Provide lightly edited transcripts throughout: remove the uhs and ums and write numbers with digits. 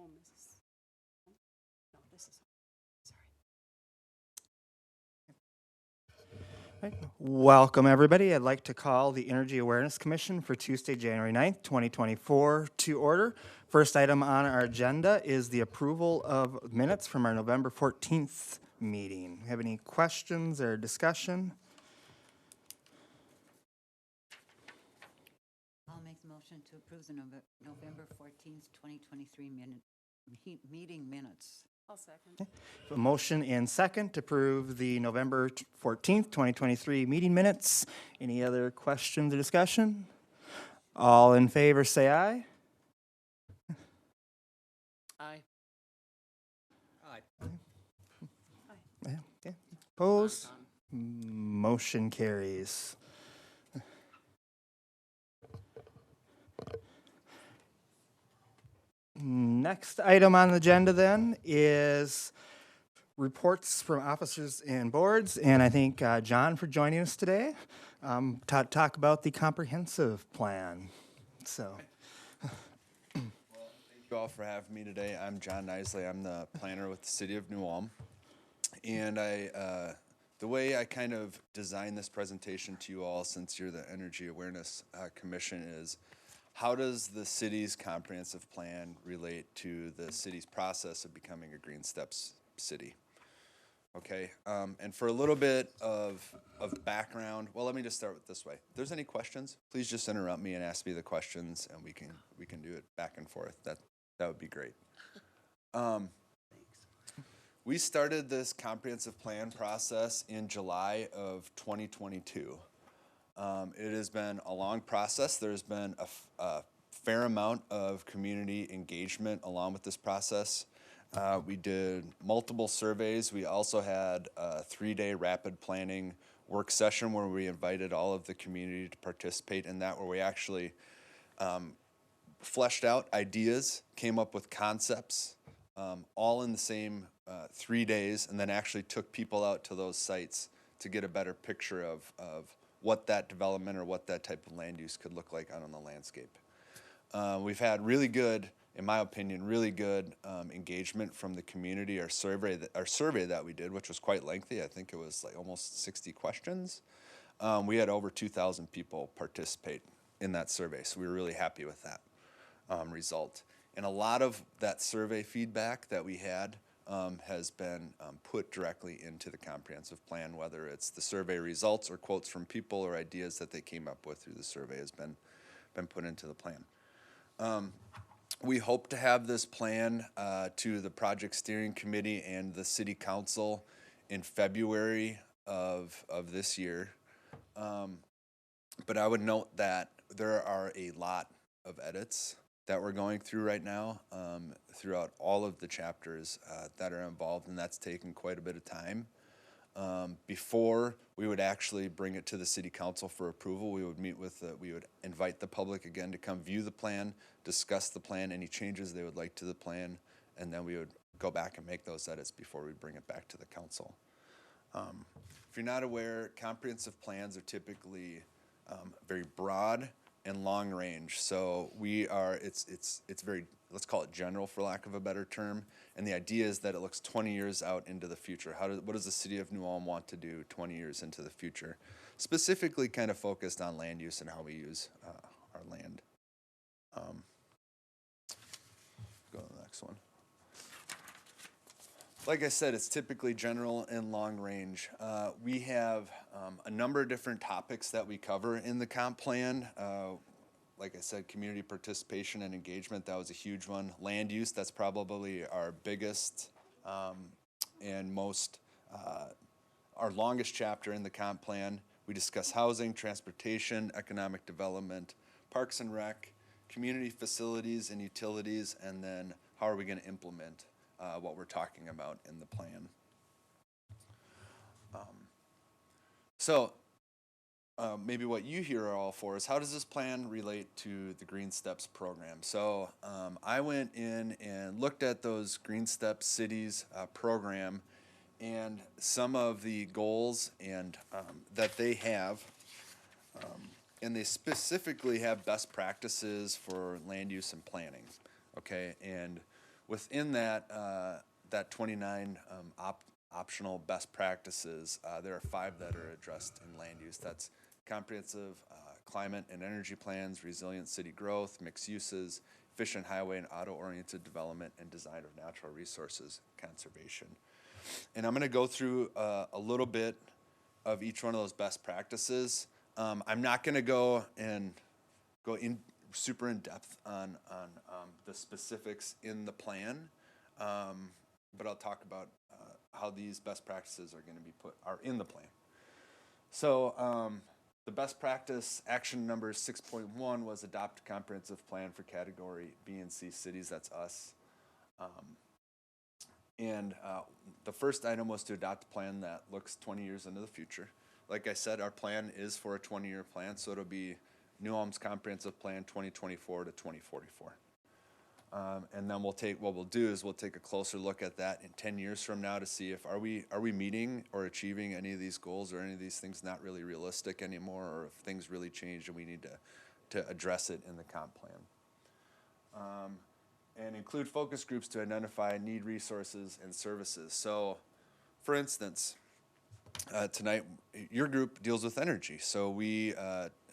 home is, no, this is, sorry. Welcome, everybody. I'd like to call the Energy Awareness Commission for Tuesday, January 9th, 2024 to order. First item on our agenda is the approval of minutes from our November 14th meeting. Have any questions or discussion? I'll make the motion to approve the November 14th, 2023 meeting minutes. I'll second. A motion and second to approve the November 14th, 2023 meeting minutes. Any other questions or discussion? All in favor say aye. Aye. Okay. Opposed? Motion carries. Next item on the agenda then is reports from officers and boards, and I thank John for joining us today to talk about the comprehensive plan. So, Thank you all for having me today. I'm John Nisley. I'm the planner with the City of New Ulm, and the way I kind of designed this presentation to you all, since you're the Energy Awareness Commission, is how does the city's comprehensive plan relate to the city's process of becoming a Green Steps city? Okay, and for a little bit of background, well, let me just start with this way. If there's any questions, please just interrupt me and ask me the questions, and we can do it back and forth. That would be great. We started this comprehensive plan process in July of 2022. It has been a long process. There's been a fair amount of community engagement along with this process. We did multiple surveys. We also had a 3-day rapid planning work session where we invited all of the community to participate in that, where we actually fleshed out ideas, came up with concepts, all in the same 3 days, and then actually took people out to those sites to get a better picture of what that development or what that type of land use could look like out on the landscape. We've had really good, in my opinion, really good engagement from the community. Our survey that we did, which was quite lengthy, I think it was like almost 60 questions. We had over 2,000 people participate in that survey, so we were really happy with that result. And a lot of that survey feedback that we had has been put directly into the comprehensive plan, whether it's the survey results or quotes from people or ideas that they came up with through the survey has been put into the plan. We hope to have this plan to the project steering committee and the city council in February of this year. But I would note that there are a lot of edits that we're going through right now throughout all of the chapters that are involved, and that's taken quite a bit of time. Before we would actually bring it to the city council for approval, we would we would invite the public again to come view the plan, discuss the plan, any changes they would like to the plan, and then we would go back and make those edits before we bring it back to the council. If you're not aware, comprehensive plans are typically very broad and long range. So it's very, let's call it general for lack of a better term. And the idea is that it looks 20 years out into the future. What does the city of New Ulm want to do 20 years into the future? Specifically kind of focused on land use and how we use our land. Go to the next one. Like I said, it's typically general and long range. We have a number of different topics that we cover in the comp plan. Like I said, community participation and engagement, that was a huge one. Land use, that's probably our biggest and most, our longest chapter in the comp plan. We discuss housing, transportation, economic development, parks and rec, community facilities and utilities, and then how are we going to implement what we're talking about in the plan. Maybe what you here are all for is how does this plan relate to the Green Steps program? So I went in and looked at those Green Steps cities program and some of the goals and that they have, and they specifically have best practices for land use and planning, okay? And within that, that 29 optional best practices, there are 5 that are addressed in land use. That's comprehensive climate and energy plans, resilient city growth, mixed uses, efficient highway and auto-oriented development, and design of natural resources conservation. And I'm going to go through a little bit of each one of those best practices. I'm not going to go super in depth on the specifics in the plan, but I'll talk about how these best practices are going to be are in the plan. So the best practice action number 6.1 was adopt a comprehensive plan for category B and C cities. That's us. And the first item was to adopt a plan that looks 20 years into the future. Like I said, our plan is for a 20-year plan, so it'll be New Ulm's comprehensive plan 2024 to 2044. And then what we'll do is we'll take a closer look at that in 10 years from now to see if are we meeting or achieving any of these goals, or any of these things not really realistic anymore, or if things really changed and we need to address it in the comp plan. And include focus groups to identify need resources and services. So, for instance, tonight your group deals with energy. So we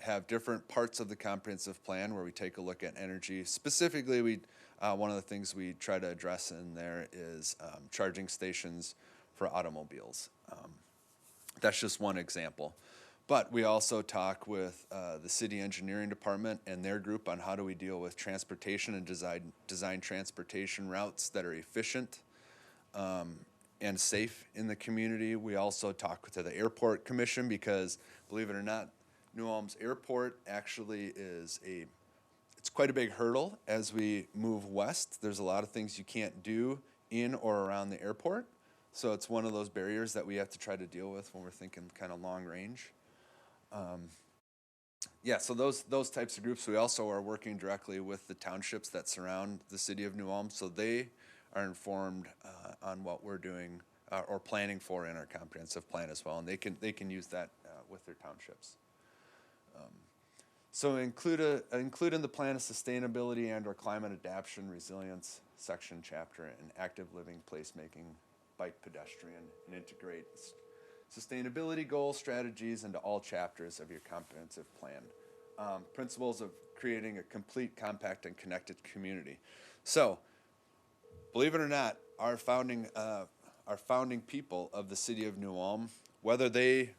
have different parts of the comprehensive plan where we take a look at energy. Specifically, one of the things we try to address in there is charging stations for automobiles. That's just one example. But we also talk with the city engineering department and their group on how do we deal with transportation and design transportation routes that are efficient and safe in the community. We also talk to the airport commission because, believe it or not, New Ulm's airport actually it's quite a big hurdle as we move west. There's a lot of things you can't do in or around the airport. So it's one of those barriers that we have to try to deal with when we're thinking kind of long range. So those types of groups. We also are working directly with the townships that surround the city of New Ulm, so they are informed on what we're doing or planning for in our comprehensive plan as well, and they can use that with their townships. So include in the plan a sustainability and/or climate adaptation, resilience section, chapter, and active living, placemaking, bike, pedestrian, and integrate sustainability goals, strategies into all chapters of your comprehensive plan. Principles of creating a complete, compact, and connected community. So, believe it or not, our founding people of the city of New Ulm, whether they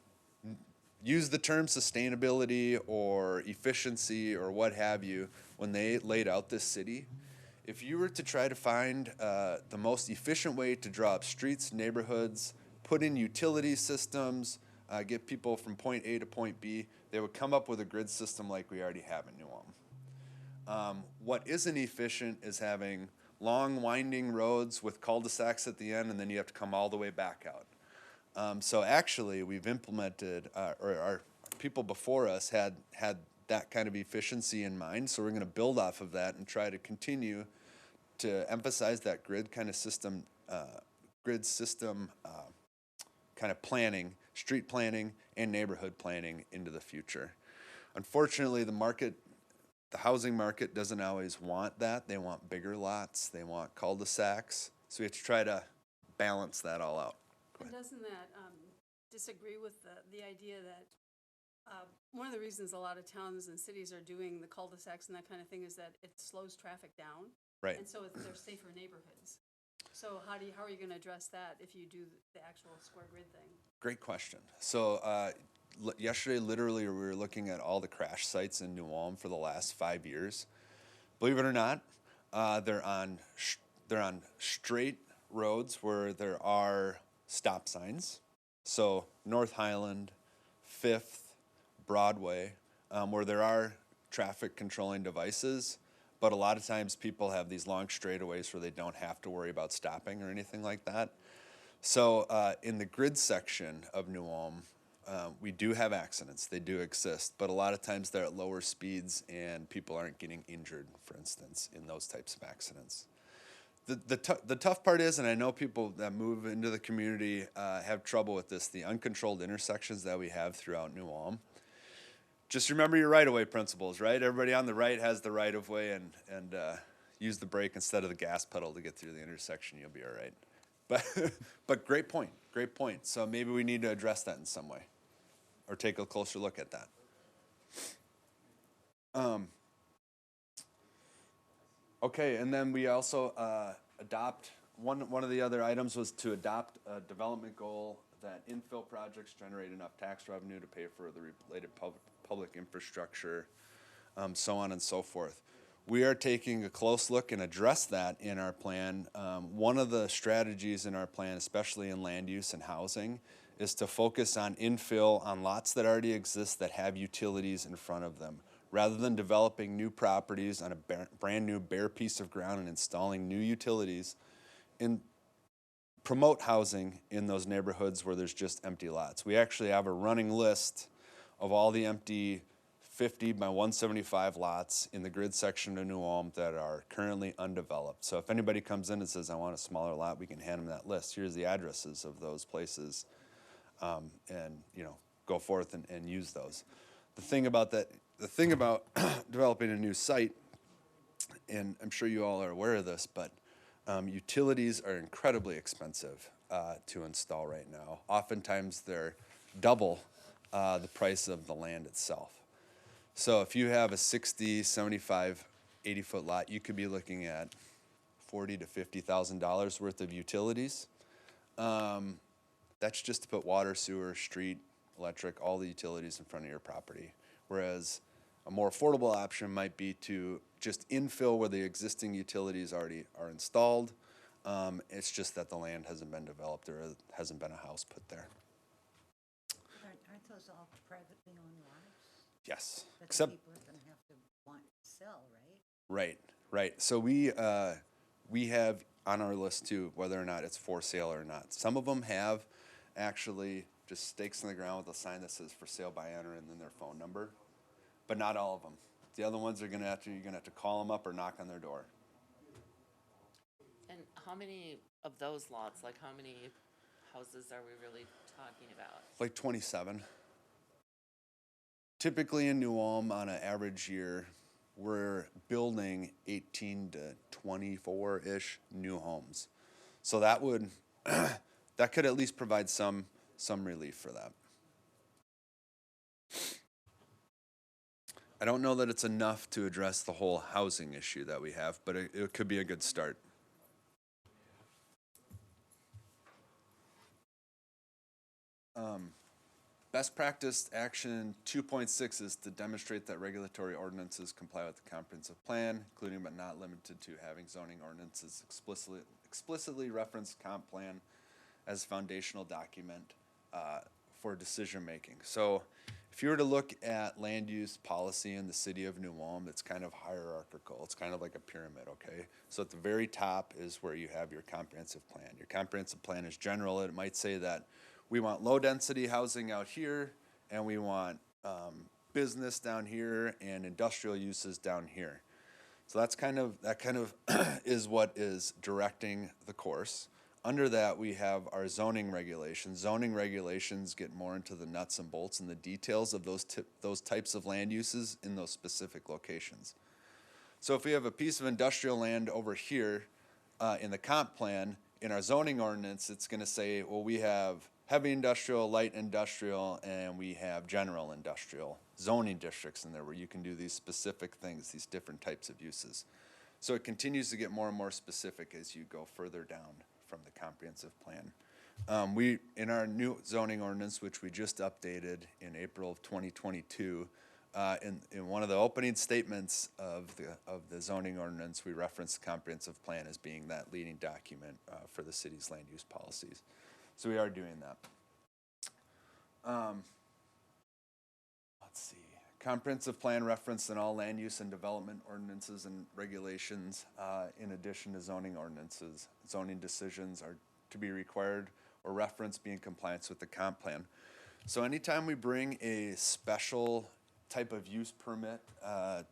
use the term sustainability or efficiency or what have you, when they laid out this city, if you were to try to find the most efficient way to draw up streets, neighborhoods, put in utility systems, get people from point A to point B, they would come up with a grid system like we already have in New Ulm. What isn't efficient is having long winding roads with cul-de-sacs at the end, and then you have to come all the way back out. So actually, we've implemented, or our people before us had that kind of efficiency in mind, so we're going to build off of that and try to continue to emphasize that grid system kind of planning, street planning, and neighborhood planning into the future. Unfortunately, the housing market doesn't always want that. They want bigger lots, they want cul-de-sacs, so we have to try to balance that all out. And doesn't that disagree with the idea that one of the reasons a lot of towns and cities are doing the cul-de-sacs and that kind of thing is that it slows traffic down? Right. And so they're safer neighborhoods. So how are you going to address that if you do the actual square grid thing? Great question. So yesterday, literally, we were looking at all the crash sites in New Ulm for the last 5 years. Believe it or not, they're on straight roads where there are stop signs. So North Highland, 5th, Broadway, where there are traffic controlling devices, but a lot of times people have these long straightaways where they don't have to worry about stopping or anything like that. So in the grid section of New Ulm, we do have accidents. They do exist, but a lot of times they're at lower speeds and people aren't getting injured, for instance, in those types of accidents. The tough part is, and I know people that move into the community have trouble with this, the uncontrolled intersections that we have throughout New Ulm. Just remember your right-of-way principles, right? Everybody on the right has the right-of-way, and use the brake instead of the gas pedal to get through the intersection, you'll be all right. But great point, great point. So maybe we need to address that in some way or take a closer look at that. Okay, and then we also adopt, one of the other items was to adopt a development goal that infill projects generate enough tax revenue to pay for the related public infrastructure, so on and so forth. We are taking a close look and address that in our plan. One of the strategies in our plan, especially in land use and housing, is to focus on infill on lots that already exist that have utilities in front of them. Rather than developing new properties on a brand new bare piece of ground and installing new utilities, promote housing in those neighborhoods where there's just empty lots. We actually have a running list of all the empty 50 by 175 lots in the grid section of New Ulm that are currently undeveloped. So if anybody comes in and says, I want a smaller lot, we can hand them that list. Here's the addresses of those places, and go forth and use those. The thing about developing a new site, and I'm sure you all are aware of this, but utilities are incredibly expensive to install right now. Oftentimes they're double the price of the land itself. So if you have a 60, 75, 80-foot lot, you could be looking at $40,000 to $50,000 worth of utilities. That's just to put water, sewer, street, electric, all the utilities in front of your property. Whereas a more affordable option might be to just infill where the existing utilities already are installed. It's just that the land hasn't been developed or hasn't been a house put there. Aren't those all privately owned lots? Yes, That except people are gonna have to want to sell, right? right. So we have on our list too whether or not it's for sale or not. Some of them have actually just stakes in the ground with a sign that says for sale by owner and then their phone number, but not all of them. The other ones you're gonna have to call them up or knock on their door. And how many of those lots, like how many houses are we really talking about? Like 27. Typically in New Ulm, on an average year, we're building 18 to 24-ish new homes. So that would, that could at least provide some relief for that. I don't know that it's enough to address the whole housing issue that we have, but it could be a good start. Best practice action 2.6 is to demonstrate that regulatory ordinances comply with the comprehensive plan, including but not limited to having zoning ordinances explicitly reference comp plan as foundational document for decision making. So if you were to look at land use policy in the city of New Ulm, it's kind of hierarchical. It's kind of like a pyramid, okay? So at the very top is where you have your comprehensive plan. Your comprehensive plan is general. It might say that we want low density housing out here, and we want business down here and industrial uses down here. So that kind of is what is directing the course. Under that, we have our zoning regulations. Zoning regulations get more into the nuts and bolts and the details of those types of land uses in those specific locations. So if we have a piece of industrial land over here in the comp plan, in our zoning ordinance, it's going to say, well, we have heavy industrial, light industrial, and we have general industrial zoning districts in there where you can do these specific things, these different types of uses. So it continues to get more and more specific as you go further down from the comprehensive plan. In our new zoning ordinance, which we just updated in April of 2022, in one of the opening statements of the zoning ordinance, we referenced the comprehensive plan as being that leading document for the city's land use policies. So we are doing that. Let's see. Comprehensive plan referenced in all land use and development ordinances and regulations, in addition to zoning ordinances. Zoning decisions are to be required or referenced be in compliance with the comp plan. So anytime we bring a special type of use permit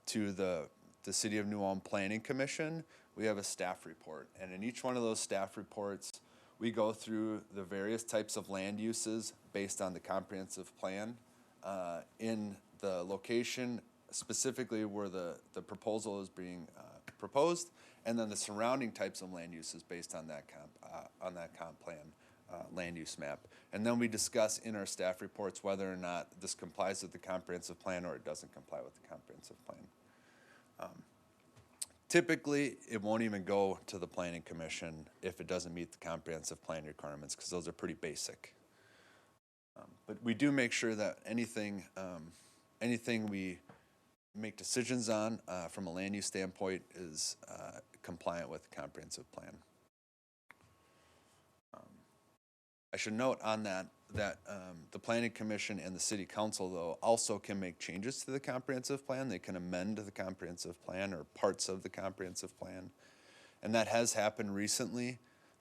to the City of New Ulm Planning Commission, we have a staff report. And in each one of those staff reports, we go through the various types of land uses based on the comprehensive plan in the location, specifically where the proposal is being proposed, and then the surrounding types of land uses based on that comp plan land use map. And then we discuss in our staff reports whether or not this complies with the comprehensive plan or it doesn't comply with the comprehensive plan. Typically, it won't even go to the planning commission if it doesn't meet the comprehensive plan requirements, because those are pretty basic. But we do make sure that anything we make decisions on from a land use standpoint is compliant with the comprehensive plan. I should note on that the planning commission and the city council, though, also can make changes to the comprehensive plan. They can amend the comprehensive plan or parts of the comprehensive plan, and that has happened recently.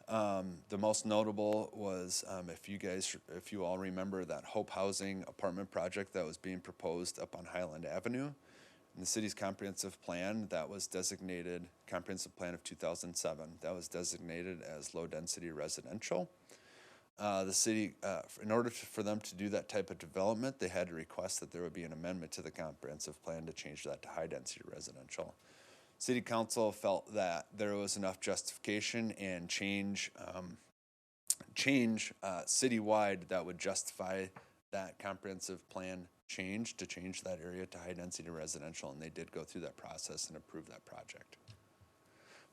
The most notable was, if you all remember, that Hope Housing apartment project that was being proposed up on Highland Avenue. In the city's comprehensive plan, that was designated, comprehensive plan of 2007, that was designated as low-density residential. The city, in order for them to do that type of development, they had to request that there would be an amendment to the comprehensive plan to change that to high-density residential. City council felt that there was enough justification and change citywide that would justify that comprehensive plan change to change that area to high-density residential, and they did go through that process and approve that project.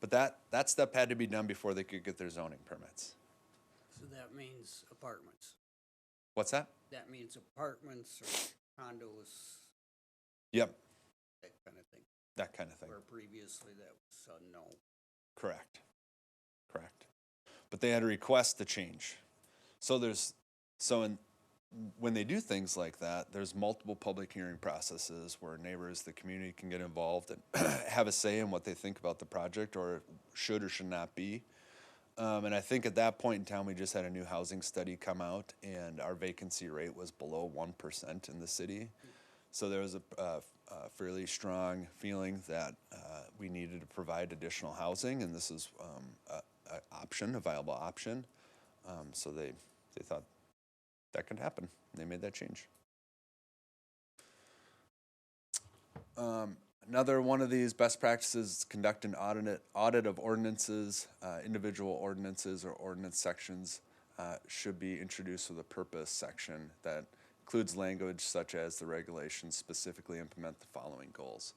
But that step had to be done before they could get their zoning permits. So that means apartments. What's that? That means apartments or condos, Yep, that kind of thing. that kind of thing. Where previously that was no. Correct. But they had to request the change. When they do things like that, there's multiple public hearing processes where neighbors, the community can get involved and have a say in what they think about the project or should or should not be. And I think at that point in time, we just had a new housing study come out, and our vacancy rate was below 1% in the city. So there was a fairly strong feeling that we needed to provide additional housing, and this is a viable option. So they thought that could happen. They made that change. Another one of these best practices is conduct an audit of ordinances. Individual ordinances or ordinance sections should be introduced with a purpose section that includes language such as the regulations specifically implement the following goals.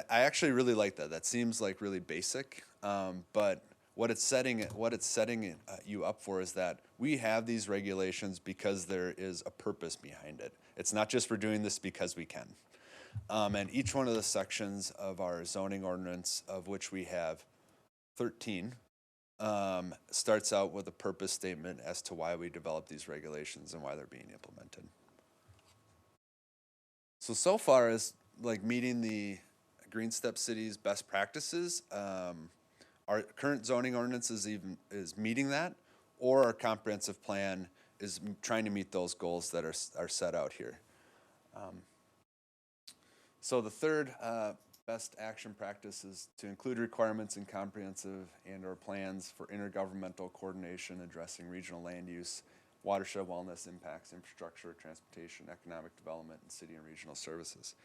I actually really like that. That seems like really basic, but what it's setting you up for is that we have these regulations because there is a purpose behind it. It's not just we're doing this because we can. And each one of the sections of our zoning ordinance, of which we have 13, starts out with a purpose statement as to why we develop these regulations and why they're being implemented. So far as like meeting the Green Step City's best practices, our current zoning ordinance is meeting that, or our comprehensive plan is trying to meet those goals that are set out here. So the third best action practice is to include requirements in comprehensive and/or plans for intergovernmental coordination addressing regional land use, watershed wellness impacts, infrastructure, transportation, economic development, and city and regional services.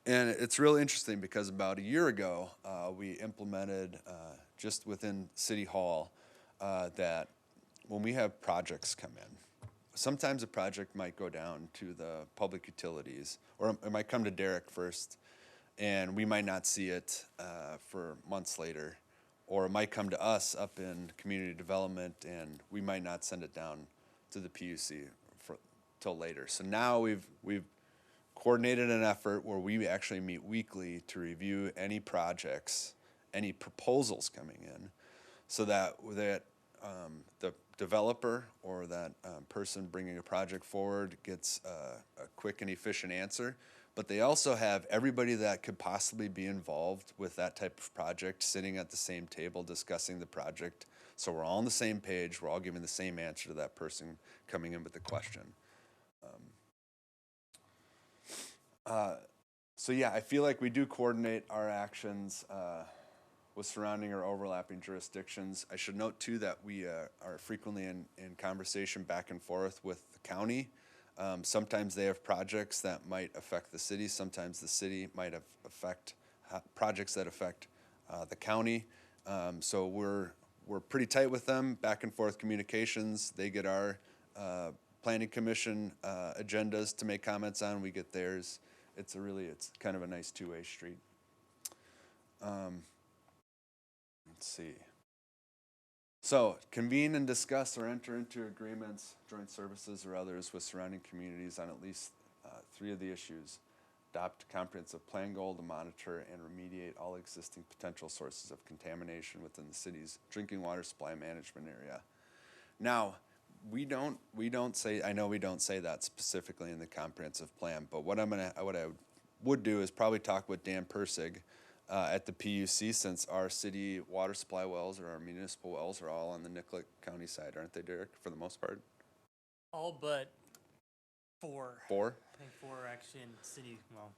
And it's really interesting because about a year ago, we implemented just within City Hall that when we have projects come in, sometimes a project might go down to the public utilities, or it might come to Derek first, and we might not see it for months later, or it might come to us up in community development, and we might not send it down to the PUC till later. So now we've coordinated an effort where we actually meet weekly to review any projects, any proposals coming in, so that the developer or that person bringing a project forward gets a quick and efficient answer. But they also have everybody that could possibly be involved with that type of project sitting at the same table discussing the project. So we're all on the same page. We're all giving the same answer to that person coming in with the question. So yeah, I feel like we do coordinate our actions with surrounding or overlapping jurisdictions. I should note too that we are frequently in conversation back and forth with the county. Sometimes they have projects that might affect the city. Sometimes the city might affect projects that affect the county. So we're pretty tight with them, back and forth communications. They get our planning commission agendas to make comments on, we get theirs. It's kind of a nice two-way street. Let's see. So, convene and discuss or enter into agreements, joint services or others with surrounding communities on at least 3 of the issues. Adopt a comprehensive plan goal to monitor and remediate all existing potential sources of contamination within the city's drinking water supply management area. Now, we don't say, I know we don't say that specifically in the comprehensive plan, but what I would do is probably talk with Dan Persig at the PUC, since our city water supply wells or our municipal wells are all on the Nicollet County side, aren't they, Derek, for the most part? All but 4. 4? I think 4 are actually in city, well,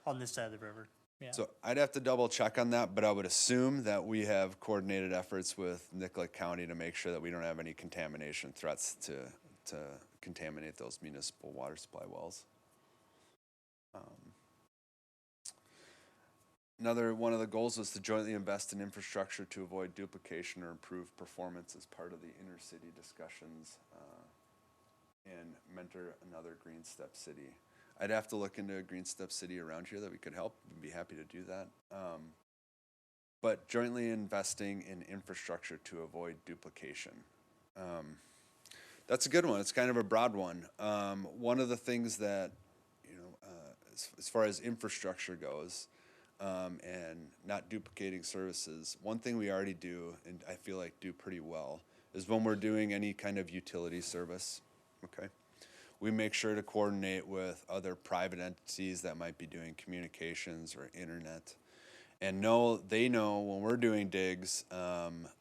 on this side of the river. Yeah. So I'd have to double check on that, but I would assume that we have coordinated efforts with Nicollet County to make sure that we don't have any contamination threats to contaminate those municipal water supply wells. Another one of the goals was to jointly invest in infrastructure to avoid duplication or improve performance as part of the inter-city discussions and mentor another Green Step city. I'd have to look into a Green Step city around here that we could help. We'd be happy to do that. But jointly investing in infrastructure to avoid duplication. That's a good one. It's kind of a broad one. One of the things that, as far as infrastructure goes, and not duplicating services, one thing we already do, and I feel like do pretty well, is when we're doing any kind of utility service, okay? We make sure to coordinate with other private entities that might be doing communications or internet. And they know when we're doing digs,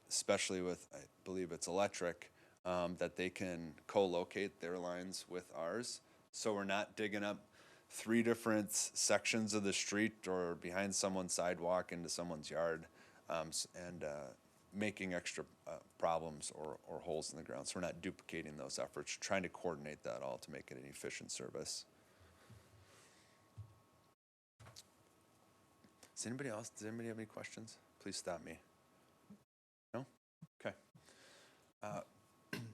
especially with, I believe it's electric, that they can co-locate their lines with ours. So we're not digging up 3 different sections of the street or behind someone's sidewalk into someone's yard, and making extra problems or holes in the ground. So we're not duplicating those efforts, trying to coordinate that all to make it an efficient service. Does anybody have any questions? Please stop me. No? Okay.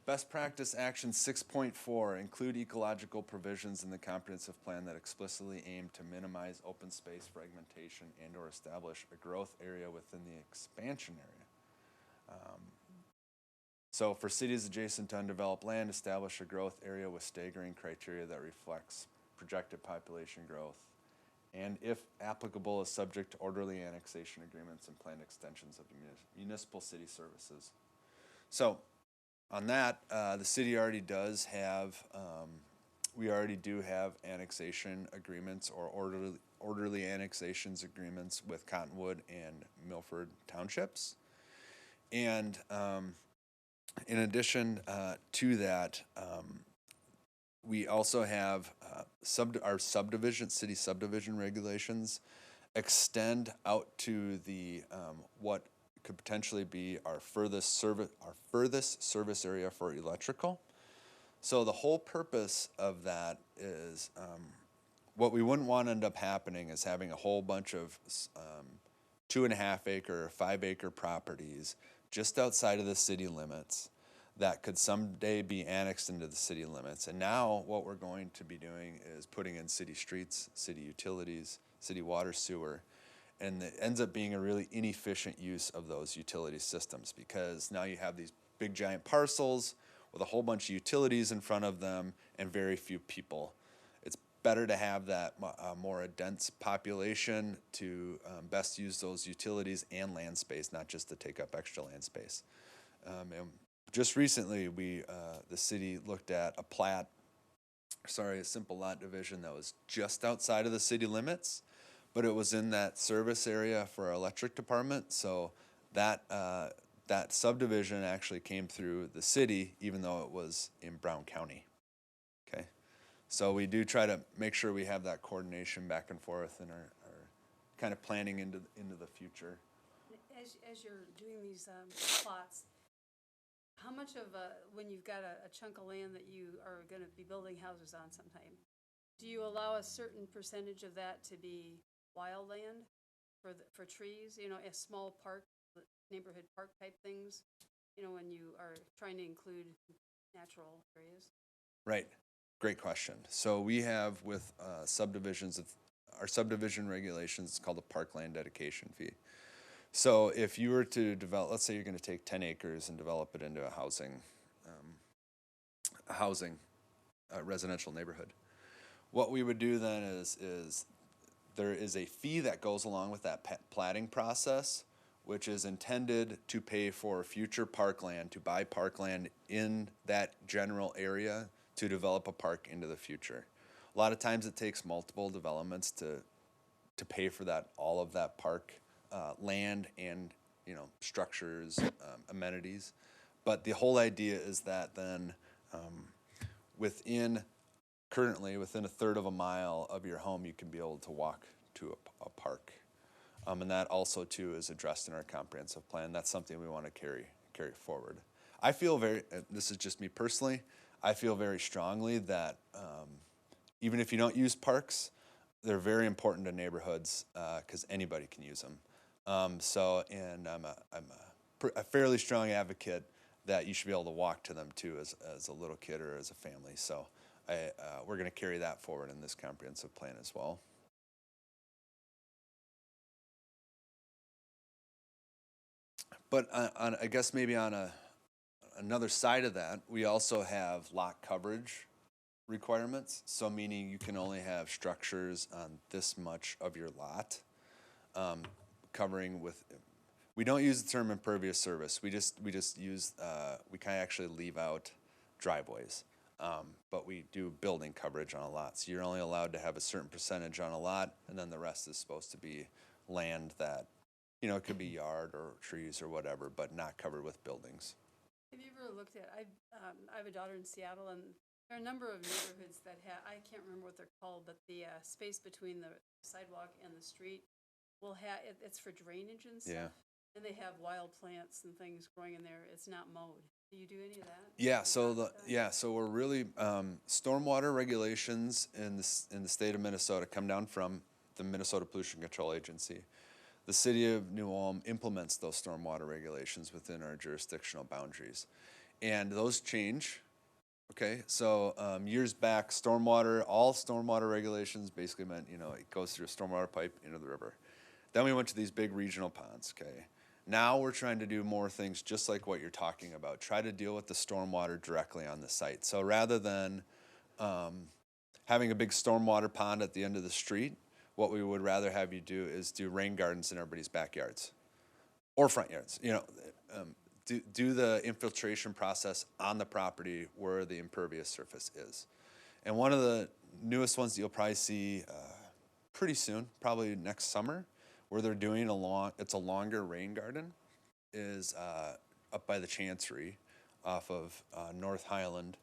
Best practice action 6.4, include ecological provisions in the comprehensive plan that explicitly aim to minimize open space fragmentation and or establish a growth area within the expansion area. So for cities adjacent to undeveloped land, establish a growth area with staggering criteria that reflects projected population growth, and if applicable, is subject to orderly annexation agreements and planned extensions of municipal city services. So on that, the city already does have, we already do have annexation agreements or orderly annexations agreements with Cottonwood and Milford townships. And in addition to that, we also have our city subdivision regulations extend out to the what could potentially be our furthest service area for electrical. So the whole purpose of that is what we wouldn't want to end up happening is having a whole bunch of 2.5 acre or 5 acre properties just outside of the city limits that could someday be annexed into the city limits. And now what we're going to be doing is putting in city streets, city utilities, city water, sewer, and it ends up being a really inefficient use of those utility systems, because now you have these big giant parcels with a whole bunch of utilities in front of them and very few people. It's better to have that more a dense population to best use those utilities and land space, not just to take up extra land space. And just recently, the city looked at a simple lot division that was just outside of the city limits, but it was in that service area for our electric department. So that subdivision actually came through the city, even though it was in Brown County. Okay, so we do try to make sure we have that coordination back and forth in our kind of planning into the future. As you're doing these plots, how much of when you've got a chunk of land that you are going to be building houses on sometime, do you allow a certain percentage of that to be wild land? for trees, you know, a small park, neighborhood park type things, you know, when you are trying to include natural areas? Right. Great question. So we have with subdivisions, our subdivision regulations, it's called a parkland dedication fee. So if you were to develop, let's say you're going to take 10 acres and develop it into a residential neighborhood. What we would do then is there is a fee that goes along with that platting process, which is intended to pay for future parkland, to buy parkland in that general area to develop a park into the future. A lot of times it takes multiple developments to pay for that, all of that park land and, you know, structures, amenities. But the whole idea is that then currently within a third of a mile of your home, you can be able to walk to a park. And that also too is addressed in our comprehensive plan. That's something we want to carry forward. I feel this is just me personally, I feel very strongly that even if you don't use parks, they're very important to neighborhoods because anybody can use them. And I'm a fairly strong advocate that you should be able to walk to them too as a little kid or as a family. So we're going to carry that forward in this comprehensive plan as well. But I guess maybe on another side of that, we also have lot coverage requirements. So meaning you can only have structures on this much of your lot, covering with. We don't use the term impervious surface. We just use we kind of actually leave out driveways, but we do building coverage on a lot. So you're only allowed to have a certain percentage on a lot, and then the rest is supposed to be land that, you know, it could be yard or trees or whatever, but not covered with buildings. Have you ever looked at, I have a daughter in Seattle, and there are a number of neighborhoods that have, I can't remember what they're called, but the space between the sidewalk and the street will have, it's for drainage and stuff. Yeah. And they have wild plants and things growing in there. It's not mowed. Do you do any of that? Yeah, so we're really stormwater regulations in the state of Minnesota come down from the Minnesota Pollution Control Agency. The city of New Ulm implements those stormwater regulations within our jurisdictional boundaries, and those change. Okay, so years back, all stormwater regulations basically meant, you know, it goes through a stormwater pipe into the river. Then we went to these big regional ponds. Okay. Now we're trying to do more things just like what you're talking about. Try to deal with the stormwater directly on the site. So rather than having a big stormwater pond at the end of the street, what we would rather have you do is do rain gardens in everybody's backyards or front yards. You know, do the infiltration process on the property where the impervious surface is. And one of the newest ones that you'll probably see pretty soon, probably next summer, where they're doing it's a longer rain garden, is up by the Chancery off of North Highland.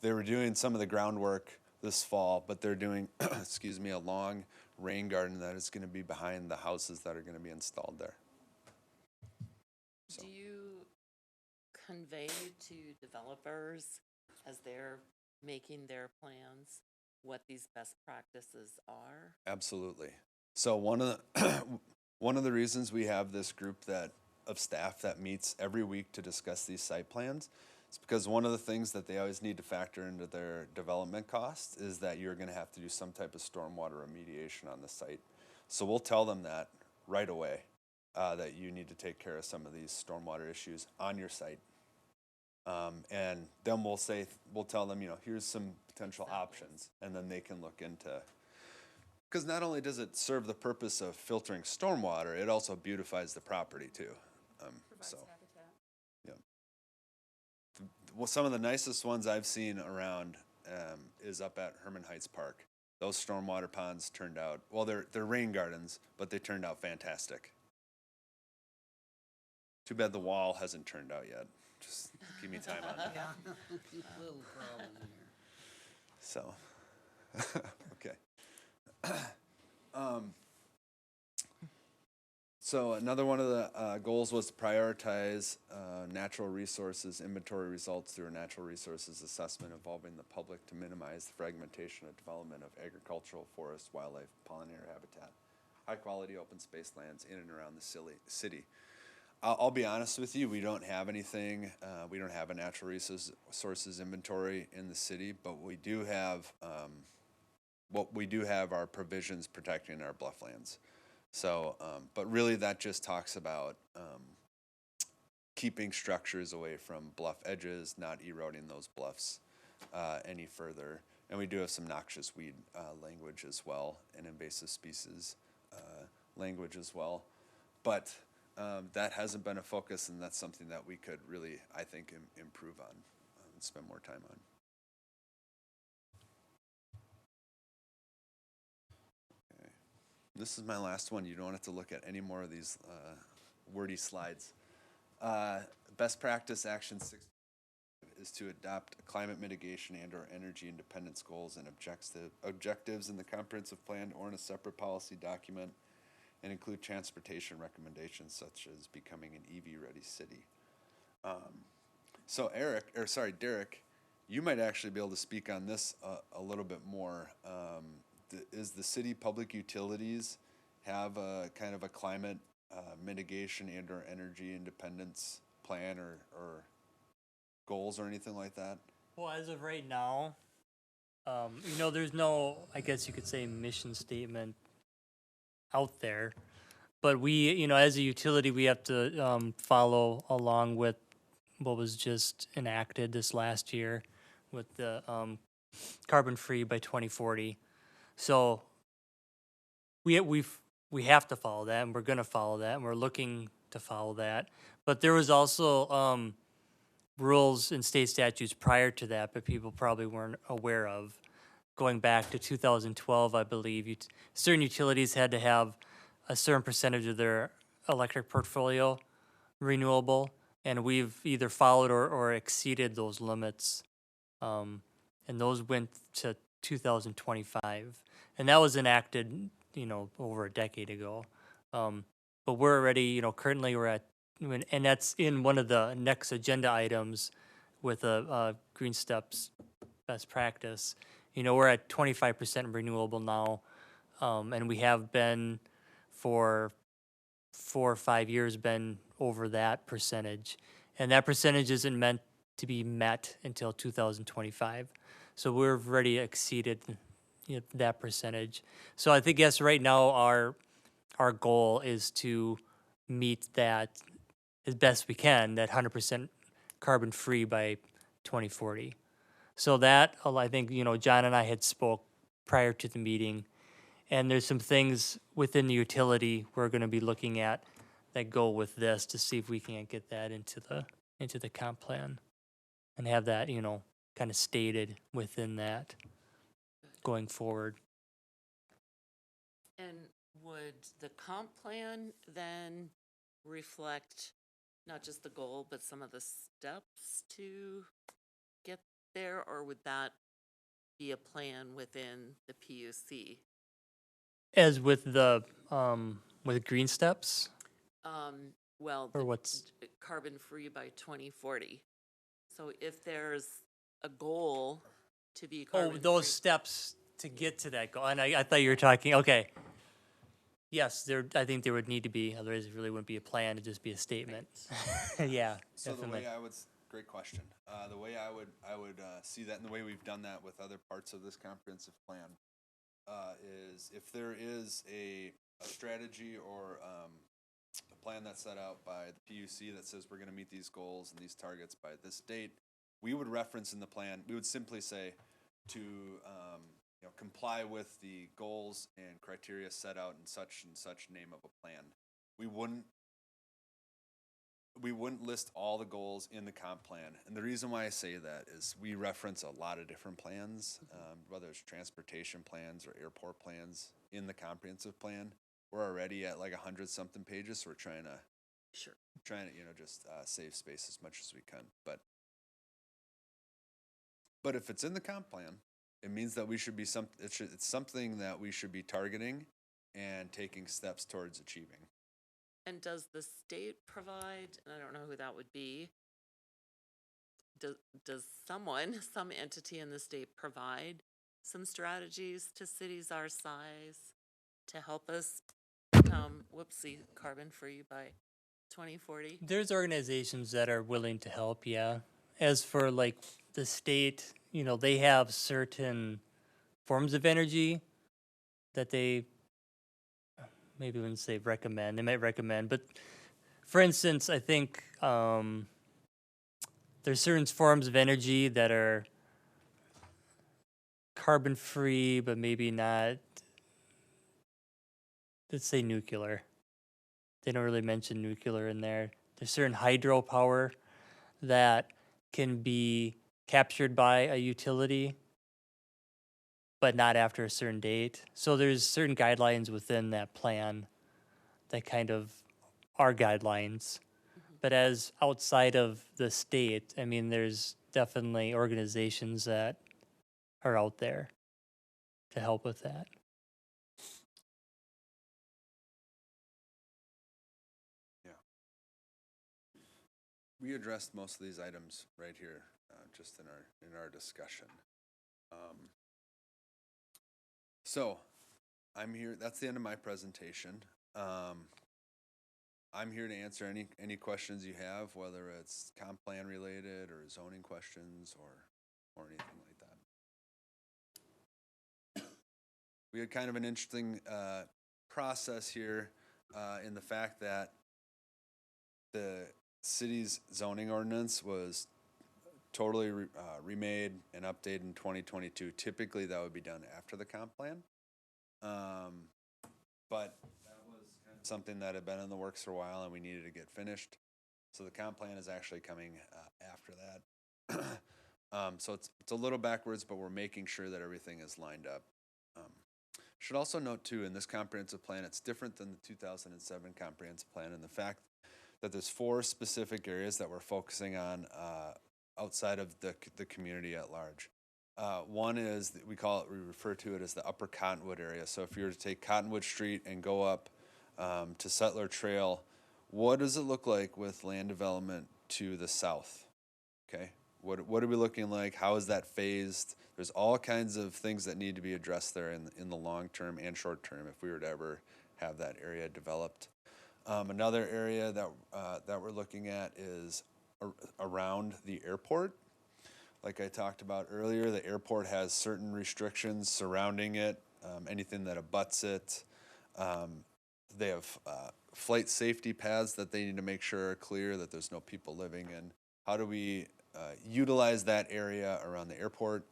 They were doing some of the groundwork this fall, but they're doing, a long rain garden that is going to be behind the houses that are going to be installed there. So. Do you convey to developers as they're making their plans what these best practices are? Absolutely. So one of the reasons we have this group of staff that meets every week to discuss these site plans is because one of the things that they always need to factor into their development costs is that you're going to have to do some type of stormwater remediation on the site. So we'll tell them that right away, that you need to take care of some of these stormwater issues on your site. And then we'll tell them, you know, here's some potential options, and then they can look into. Because not only does it serve the purpose of filtering stormwater, it also beautifies the property too. Provides habitat. Yeah. Well, some of the nicest ones I've seen around is up at Herman Heights Park. Those stormwater ponds turned out, well, they're rain gardens, but they turned out fantastic. Too bad the wall hasn't turned out yet. Just give me time on that. Little problem here. So, okay. So another one of the goals was to prioritize natural resources inventory results through a natural resources assessment involving the public to minimize the fragmentation of development of agricultural, forest, wildlife, pollinator habitat. high-quality open space lands in and around the city. I'll be honest with you, we don't have anything, we don't have a natural resources inventory in the city, but we do have, what we do have are provisions protecting our bluff lands. So, but really that just talks about keeping structures away from bluff edges, not eroding those bluffs any further. And we do have some noxious weed language as well, and invasive species language as well. But that hasn't been a focus, and that's something that we could really, I think, improve on and spend more time on. Okay. This is my last one. You don't have to look at any more of these wordy slides. Best practice action 6 is to adopt climate mitigation and/or energy independence goals and objectives in the comprehensive plan or in a separate policy document, and include transportation recommendations such as becoming an EV-ready city. So Derek, you might actually be able to speak on this a little bit more. Is the city public utilities have a kind of a climate mitigation and/or energy independence plan or goals or anything like that? Well, as of right now, there's no, I guess you could say, mission statement out there. But we, as a utility, we have to follow along with what was just enacted this last year with the carbon-free by 2040. So we have to follow that, and we're going to follow that, and we're looking to follow that. But there was also rules and state statutes prior to that, but people probably weren't aware of. Going back to 2012, I believe, certain utilities had to have a certain percentage of their electric portfolio renewable, and we've either followed or exceeded those limits. And those went to 2025. And that was enacted, over a decade ago. But we're already, currently we're at, and that's in one of the next agenda items with a Green Steps best practice. We're at 25% renewable now, and we have been for 4 or 5 years been over that percentage. And that percentage isn't meant to be met until 2025. So we've already exceeded that percentage. So I think, yes, right now our goal is to meet that as best we can, that 100% carbon free by 2040. So that, I think, John and I had spoke prior to the meeting, and there's some things within the utility we're going to be looking at that go with this to see if we can't get that into the comp plan and have that, kind of stated within that going forward. And would the comp plan then reflect not just the goal, but some of the steps to get there, or would that be a plan within the PUC? As with the with Green Steps, Well, or what's carbon free by 2040. So if there's a goal to be carbon those free, steps to get to that goal. And I thought you were talking. Okay. Yes, I think there would need to be. Otherwise, it really wouldn't be a plan. It'd just be a statement. Yeah. So definitely. the way great question. The way I would see that, and the way we've done that with other parts of this comprehensive plan, is if there is a strategy or a plan that's set out by the PUC that says we're going to meet these goals and these targets by this date, we would reference in the plan. We would simply say to comply with the goals and criteria set out in such and such name of a plan. We wouldn't list all the goals in the comp plan. And the reason why I say that is we reference a lot of different plans, whether it's transportation plans or airport plans in the comprehensive plan. We're already at like 100-something pages, so we're trying to just save space as much as we can. But if it's in the comp plan, it means that we should be it's something that we should be targeting and taking steps towards achieving. and does the state provide, and I don't know who that would be, does some entity in the state provide some strategies to cities our size to help us become, carbon-free by 2040? There's organizations that are willing to help, yeah. As for like the state, they have certain forms of energy that they maybe wouldn't say recommend. They might recommend, but for instance, I think there's certain forms of energy that are carbon free, but maybe not. Let's say nuclear. They don't really mention nuclear in there. There's certain hydropower that can be captured by a utility, but not after a certain date. So there's certain guidelines within that plan that kind of are guidelines. But as outside of the state, I mean, there's definitely organizations that are out there to help with that. We addressed most of these items right here, just in our discussion. So, I'm here. That's the end of my presentation. I'm here to answer any questions you have, whether it's comp plan related or zoning questions or anything like that. We had kind of an interesting process here in the fact that the city's zoning ordinance was totally remade and updated in 2022. Typically, that would be done after the comp plan. But that was kind of something that had been in the works for a while and we needed to get finished. So the comp plan is actually coming after that. So it's a little backwards, but we're making sure that everything is lined up. Should also note too, in this comprehensive plan, it's different than the 2007 comprehensive plan in the fact that there's 4 specific areas that we're focusing on outside of the community at large. One is, we refer to it as the Upper Cottonwood area. So if you were to take Cottonwood Street and go up to Settler Trail, what does it look like with land development to the south? Okay, what are we looking like? How is that phased? There's all kinds of things that need to be addressed there in the long term and short term if we were to ever have that area developed. Another area that we're looking at is around the airport. Like I talked about earlier, the airport has certain restrictions surrounding it, anything that abuts it. They have flight safety paths that they need to make sure are clear, that there's no people living in. How do we utilize that area around the airport?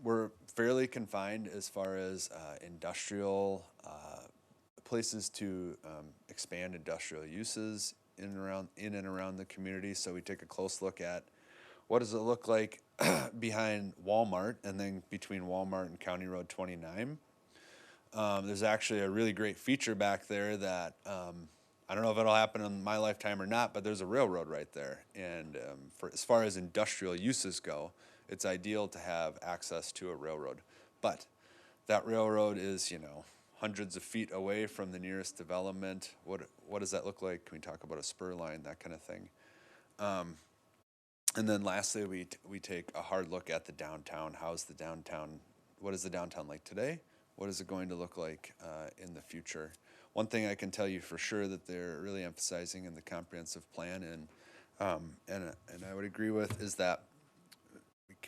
We're fairly confined as far as industrial places to expand industrial uses in and around the community. So we take a close look at what does it look like behind Walmart and then between Walmart and County Road 29. There's actually a really great feature back there that I don't know if it'll happen in my lifetime or not, but there's a railroad right there. And for as far as industrial uses go, it's ideal to have access to a railroad. But that railroad is, hundreds of feet away from the nearest development. What does that look like? Can we talk about a spur line, that kind of thing? And then lastly, we take a hard look at the downtown. How's the downtown? What is the downtown like today? What is it going to look like in the future? One thing I can tell you for sure that they're really emphasizing in the comprehensive plan, and I would agree with, is that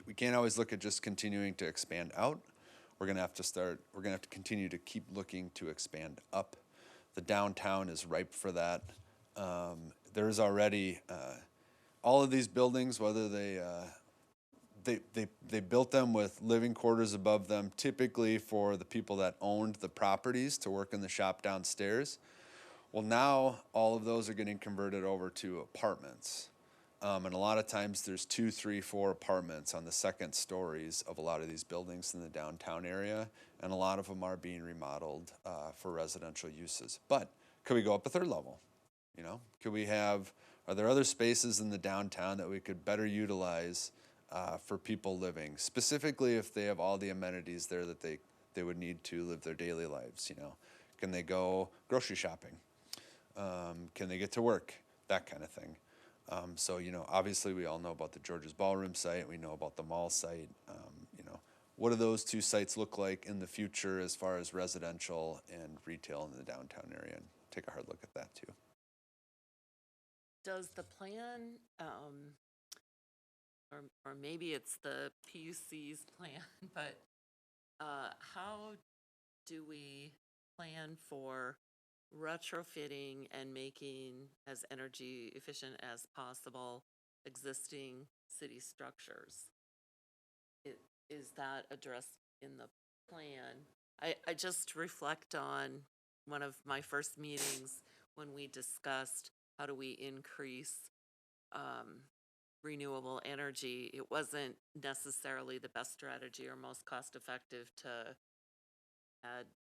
we can't always look at just continuing to expand out. We're gonna have to continue to keep looking to expand up. The downtown is ripe for that. There's already all of these buildings, whether they built them with living quarters above them, typically for the people that owned the properties to work in the shop downstairs. Well, now all of those are getting converted over to apartments. And a lot of times there's 2, 3, 4 apartments on the second stories of a lot of these buildings in the downtown area, and a lot of them are being remodeled for residential uses. But could we go up a third level? Are there other spaces in the downtown that we could better utilize for people living, specifically if they have all the amenities there that they would need to live their daily lives? Can they go grocery shopping? Can they get to work? That kind of thing. So obviously we all know about the George's Ballroom site. We know about the mall site. what do those two sites look like in the future as far as residential and retail in the downtown area, and take a hard look at that too. Does the plan, or maybe it's the PUC's plan, but how do we plan for retrofitting and making as energy efficient as possible existing city structures? Is that addressed in the plan? I just reflect on one of my first meetings when we discussed how do we increase renewable energy. It wasn't necessarily the best strategy or most cost effective to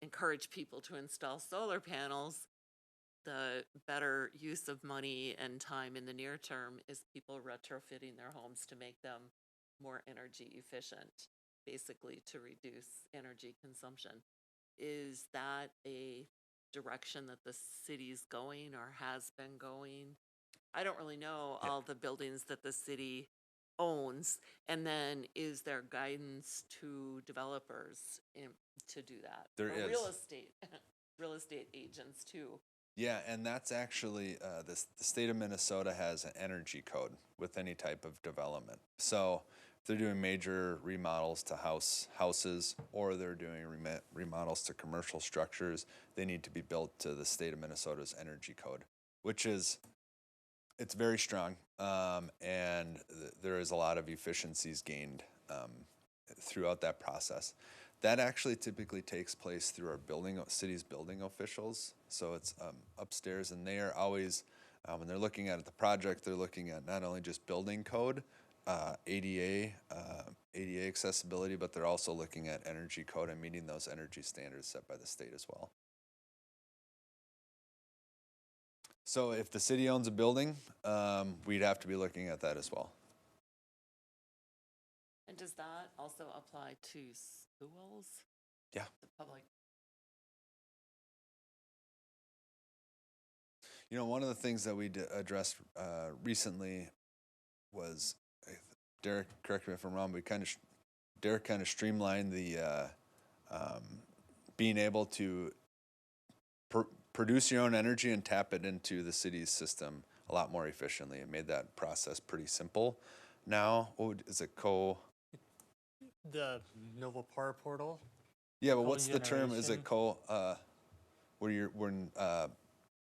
encourage people to install solar panels. The better use of money and time in the near term is people retrofitting their homes to make them more energy efficient, basically to reduce energy consumption. Is that a direction that the city's going or has been going? I don't really know all the buildings that the city owns. And then is there guidance to developers to do that? There Or is. real estate agents too. Yeah, and that's actually, the state of Minnesota has an energy code with any type of development. So if they're doing major remodels to houses, or they're doing remodels to commercial structures, they need to be built to the state of Minnesota's energy code, which is, it's very strong, and there is a lot of efficiencies gained throughout that process. That actually typically takes place through our city's building officials. So it's upstairs, and they are always, when they're looking at the project, they're looking at not only just building code, ADA accessibility, but they're also looking at energy code and meeting those energy standards set by the state as well. So if the city owns a building, we'd have to be looking at that as well. And does that also apply to schools? Yeah. The public? You know, one of the things that we addressed recently was, Derek, correct me if I'm wrong, but Derek kind of streamlined the being able to produce your own energy and tap it into the city's system a lot more efficiently. It made that process pretty simple. Now, is it The Nova Power Portal. Yeah, but what's the term? Is it when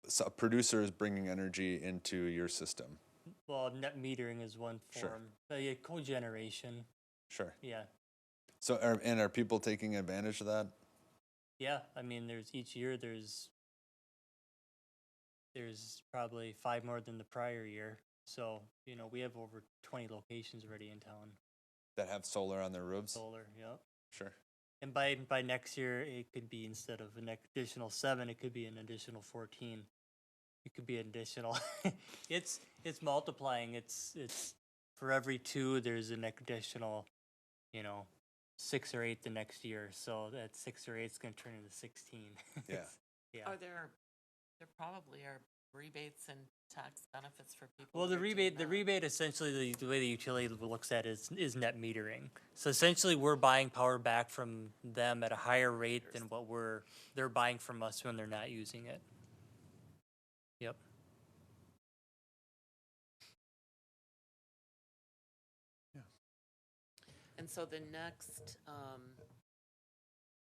so a producer is bringing energy into your system? Well, net metering is one Sure. form. Yeah, cogeneration. Sure. Yeah. So, are people taking advantage of that? Yeah, I mean, each year there's probably 5 more than the prior year. So, we have over 20 locations already in town. That have solar on their roofs? Solar, yep. Sure. And by next year, it could be, instead of an additional 7, it could be an additional 14. It could be an additional. It's multiplying. It's for every 2, there's an additional, 6 or 8 the next year. So that 6 or 8 is going to turn into 16. Yeah. Yeah. There probably are rebates and tax benefits for people. Well, that are doing the that. rebate essentially, the way the utility looks at it is net metering. So essentially, we're buying power back from them at a higher rate than what they're buying from us when they're not using it. Yep. And so the next,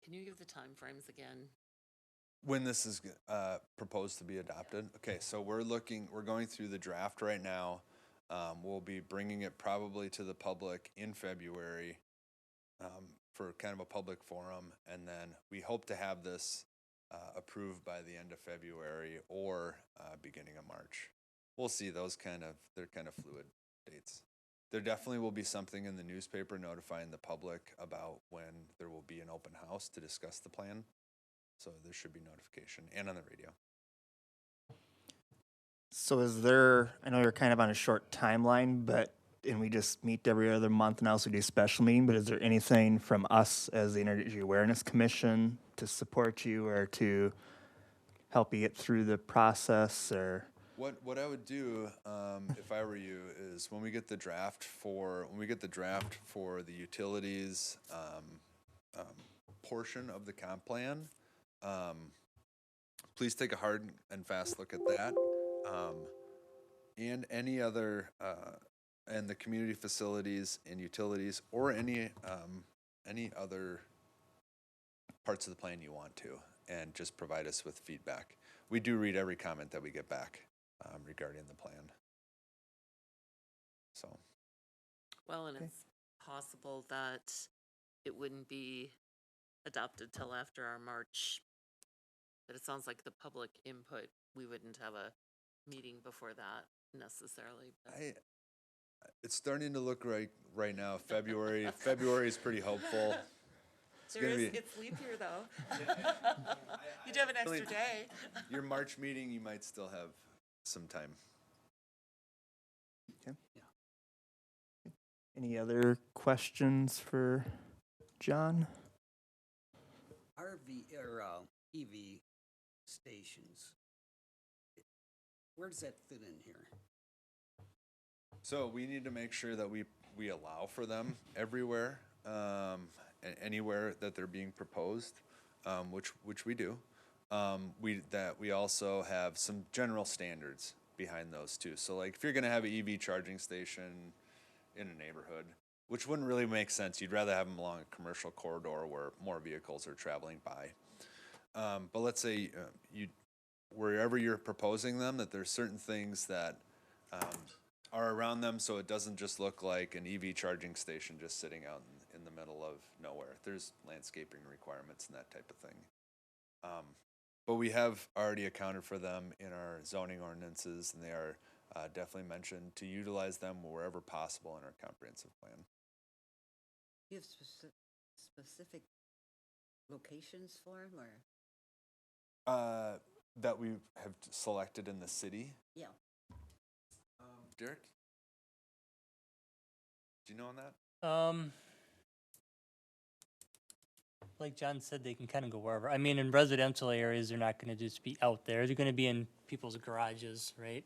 can you give the timeframes again? When this is proposed to be adopted? Okay, so we're going through the draft right now. We'll be bringing it probably to the public in February for kind of a public forum, and then we hope to have this approved by the end of February or beginning of March. We'll see. They're kind of fluid dates. There definitely will be something in the newspaper notifying the public about when there will be an open house to discuss the plan. So there should be notification, and on the radio. So I know you're kind of on a short timeline, and we just meet every other month and also do special meeting, but is there anything from us as the Energy Awareness Commission to support you or to help you get through the process, or? What I would do, if I were you, is when we get the draft for the utilities, portion of the comp plan, please take a hard and fast look at that. And any other, and the community facilities and utilities, or any other parts of the plan you want to, and just provide us with feedback. We do read every comment that we get back regarding the plan. So, Well, and it's possible that it wouldn't be adopted till after our March. But it sounds like the public input, we wouldn't have a meeting before that necessarily. But it's starting to look right now. February is pretty hopeful. it's leap year though. You do have an extra day. Your March meeting, you might still have some time. Okay. Any other questions for John? RV or EV stations. Where does that fit in here? So we need to make sure that we allow for them everywhere, anywhere that they're being proposed, which we do. We also have some general standards behind those too. So like if you're gonna have an EV charging station in a neighborhood, which wouldn't really make sense, you'd rather have them along a commercial corridor where more vehicles are traveling by. But let's say wherever you're proposing them, that there's certain things that are around them, so it doesn't just look like an EV charging station just sitting out in the middle of nowhere. There's landscaping requirements and that type of thing. But we have already accounted for them in our zoning ordinances, and they are definitely mentioned to utilize them wherever possible in our comprehensive plan. Do you have specific locations for them, or? That we have selected in the city. Yeah. Derek, do you know on that? Like John said, they can kind of go wherever. I mean, in residential areas, they're not going to just be out there. They're going to be in people's garages, right?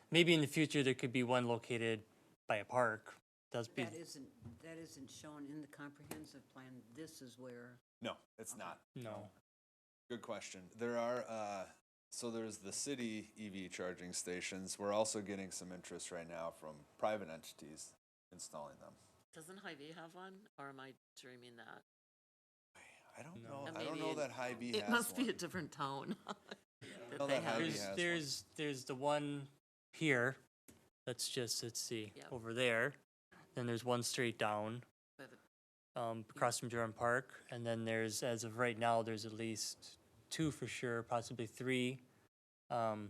Maybe in the future, there could be one located by a park. That isn't shown in the comprehensive plan. This is where. No, it's not. No. Good question. There are, so there's the city EV charging stations. We're also getting some interest right now from private entities installing them. Doesn't Hy-Vee have one, or am I dreaming that? I don't No. know. And I don't maybe know that Hy-Vee has It must be one. a different town. know they that have. Hy-Vee has There's the one here. That's just, let's see, Yep. over there. Then there's one straight down, With a- across from Durham Park. And then there's, as of right now, there's at least 2 for sure, possibly 3 car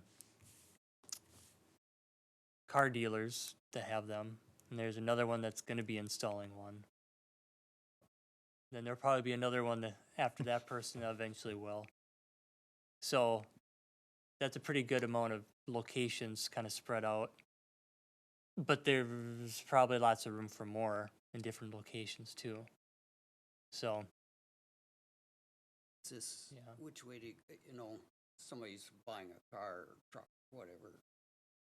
dealers that have them. And there's another one that's going to be installing one. Then there'll probably be another one that after that person eventually will. So that's a pretty good amount of locations kind of spread out. But there's probably lots of room for more in different locations too. So, It's this, Yeah. which way do somebody's buying a car or truck, whatever.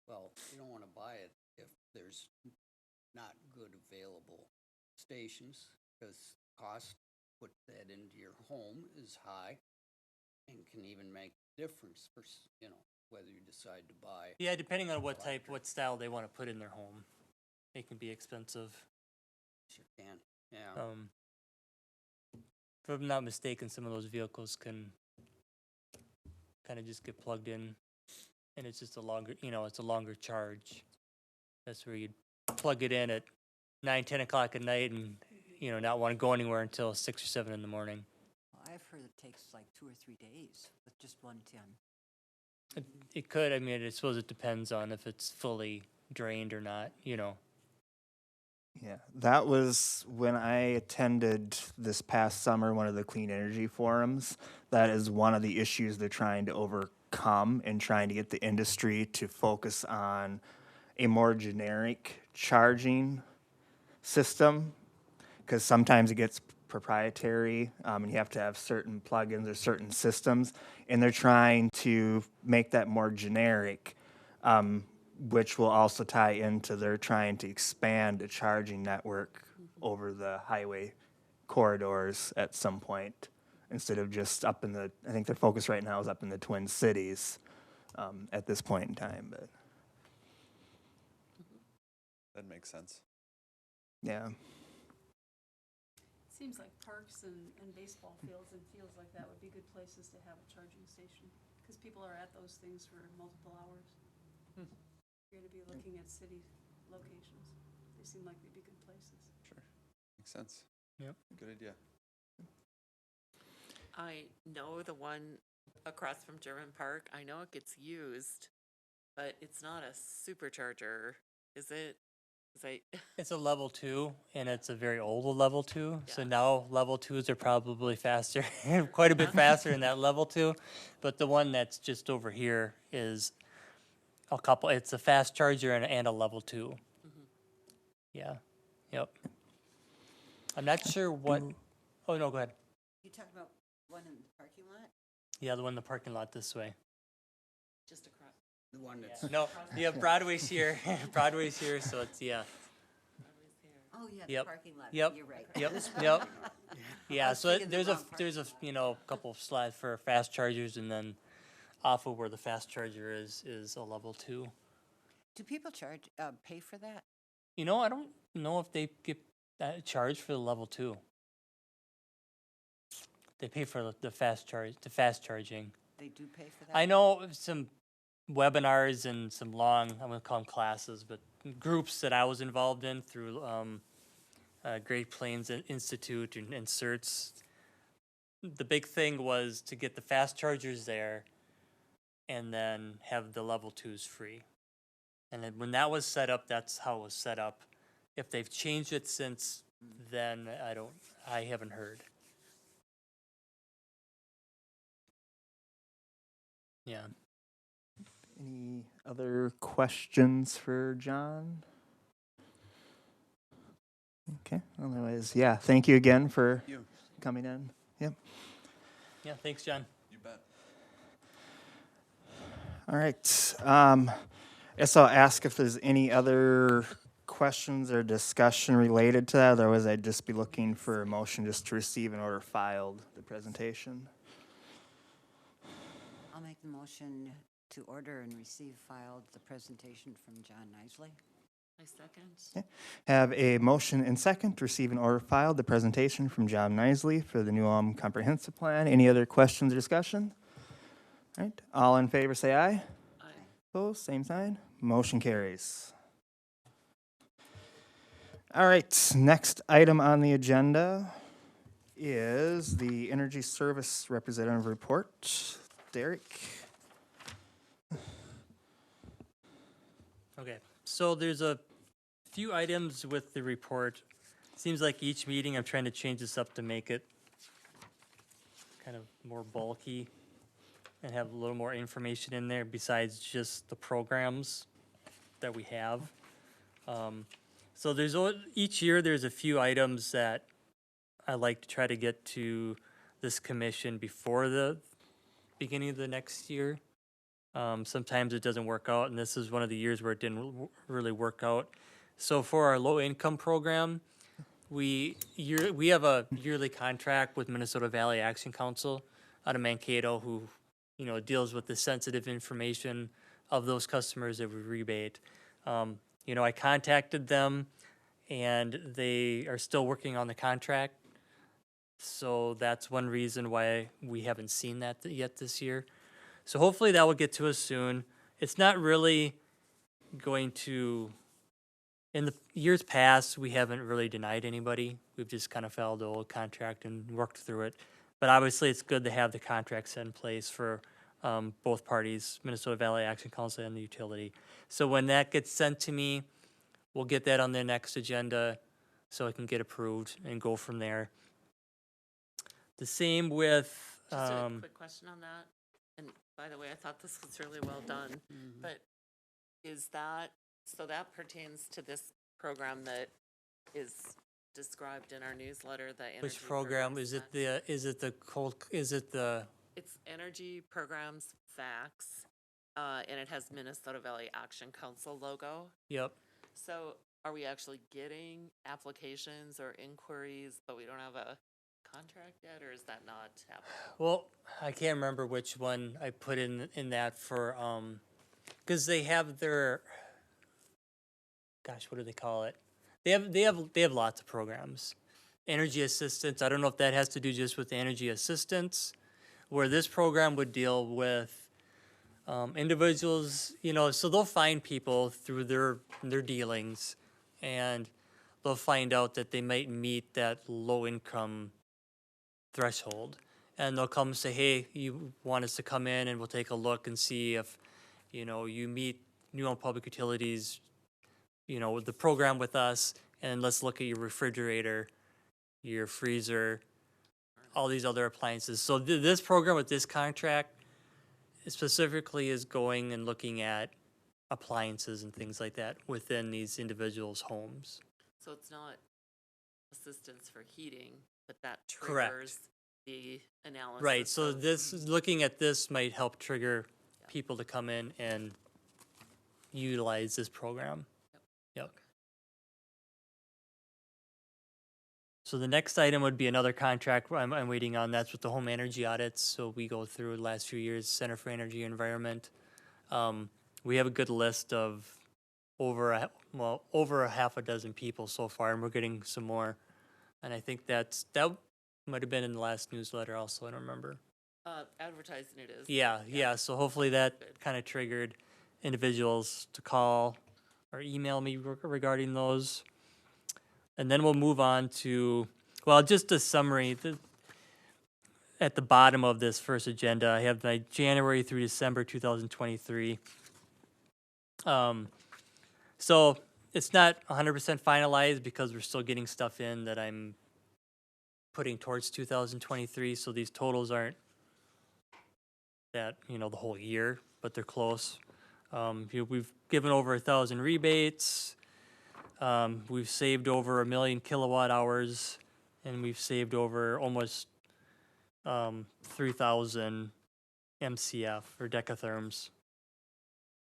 Well, you don't want to buy it if there's not good available stations, because cost, put that into your home is high and can even make a difference for, whether you decide to buy. yeah, depending on what Electric. what style they want to put in their home, it can be expensive. You can, yeah. If I'm not mistaken, some of those vehicles can kind of just get plugged in, and it's just a longer, it's a longer charge. That's where you'd plug it in at 9, 10 o'clock at night and, not want to go anywhere until 6 or 7 in the morning. Well, I've heard it takes like 2 or 3 days with just 110. It could, I suppose it depends on if it's fully drained or not, Yeah, that was when I attended this past summer one of the clean energy forums. That is one of the issues they're trying to overcome and trying to get the industry to focus on a more generic charging system, because sometimes it gets proprietary and you have to have certain plugins or certain systems, and they're trying to make that more generic which will also tie into their trying to expand a charging network over the highway corridors at some point, instead of just up in the, I think their focus right now is up in the Twin Cities at this point in time, but That makes sense. yeah. Seems like parks and baseball fields and fields like that would be good places to have a charging station, because people are at those things for multiple hours. You're gonna be looking at city locations. They seem like they'd be good places. Sure. Makes sense. Yep. Good idea. I know the one across from German Park, I know it gets used, but it's not a supercharger, is it? 'Cause It's a level 2, and it's a very old level 2. So Yeah. now level 2s are probably faster, quite a bit faster than that level 2. But the one that's just over here is a couple. It's a fast charger and a level 2. Yeah. Yep. I'm not sure what. Oh no, go ahead. You talking about one in the parking lot? Yeah, the one in the parking lot this way. just across. The one that's, No, yeah, Broadway's here. Broadway's here, so it's yeah. Oh, yeah, the Yep. parking lot. Yep. You're right. Yep. Yep. Yeah, was so thinking the there's a wrong part. there's a couple of slides for fast chargers, and then off of where the fast charger is a level 2. Do people pay for that? I don't know if they get charged for the level 2. They pay for the fast charging. They do pay for that? I know some webinars and some long, I'm gonna call them classes, but groups that I was involved in through Great Plains Institute and CERTS. The big thing was to get the fast chargers there and then have the level 2s free. And then when that was set up, that's how it was set up. If they've changed it since then, I haven't heard. Yeah. Any other questions for John? Okay, otherwise, yeah, thank you again for You. coming in. Yep. Yeah, thanks, John. You bet. All right. Guess I'll ask if there's any other questions or discussion related to that. Otherwise, I'd just be looking for a motion just to receive and order filed the presentation. I'll make the motion to order and receive filed the presentation from John Nisley. My second. Have a motion and second to receive and order filed the presentation from John Nisley for the New Ulm Comprehensive Plan. Any other questions or discussion? All right. All in favor, say aye. Aye. Opposed, same sign. Motion carries. All right, next item on the agenda is the Energy Service Representative Report. Derek? Okay, so there's a few items with the report. Seems like each meeting I'm trying to change this up to make it kind of more bulky and have a little more information in there besides just the programs that we have. So each year there's a few items that I like to try to get to this commission before the beginning of the next year. Sometimes it doesn't work out, and this is one of the years where it didn't really work out. So for our low-income program, we have a yearly contract with Minnesota Valley Action Council out of Mankato, who deals with the sensitive information of those customers that we rebate. I contacted them, and they are still working on the contract. So that's one reason why we haven't seen that yet this year. So hopefully that will get to us soon. It's not really going to, in the years past, we haven't really denied anybody. We've just kind of followed the old contract and worked through it. But obviously it's good to have the contract set in place for both parties, Minnesota Valley Action Council and the utility. So when that gets sent to me, we'll get that on the next agenda so it can get approved and go from there. The same with, Just a quick question on that. And by the way, I thought this was really well done. But so that pertains to this program that is described in our newsletter, the energy. which program, is it the, It's Energy Programs Facts. and it has Minnesota Valley Action Council logo. Yep. So are we actually getting applications or inquiries, but we don't have a contract yet, or is that not happening? Well, I can't remember which one I put in that for, because they have their, gosh, what do they call it? They have lots of programs. Energy assistance, I don't know if that has to do just with energy assistance, where this program would deal with individuals, so they'll find people through their dealings, and they'll find out that they might meet that low income threshold, and they'll come and say, hey, you want us to come in and we'll take a look and see if you meet New York Public Utilities, with the program with us, and let's look at your refrigerator, your freezer, all these other appliances. So this program with this contract specifically is going and looking at appliances and things like that within these individuals' homes. So it's not assistance for heating, but that Correct. triggers the analysis. Right, so of- looking at this might help trigger people to come in and utilize this program. Yep. So the next item would be another contract I'm waiting on. That's with the home energy audits. So we go through the last few years, Center for Energy and Environment. We have a good list of over a half a dozen people so far, and we're getting some more. And I think that might have been in the last newsletter also. I don't remember. Advertising it is. Yeah. So hopefully that kind of triggered individuals to call or email me regarding those. And then we'll move on to, just a summary. At the bottom of this first agenda, I have my January through December 2023. So it's not 100% finalized because we're still getting stuff in that I'm putting towards 2023. So these totals aren't that, the whole year, but they're close. We've given over 1,000 rebates. We've saved over 1 million kilowatt hours, and we've saved over almost 3,000 MCF or decatherms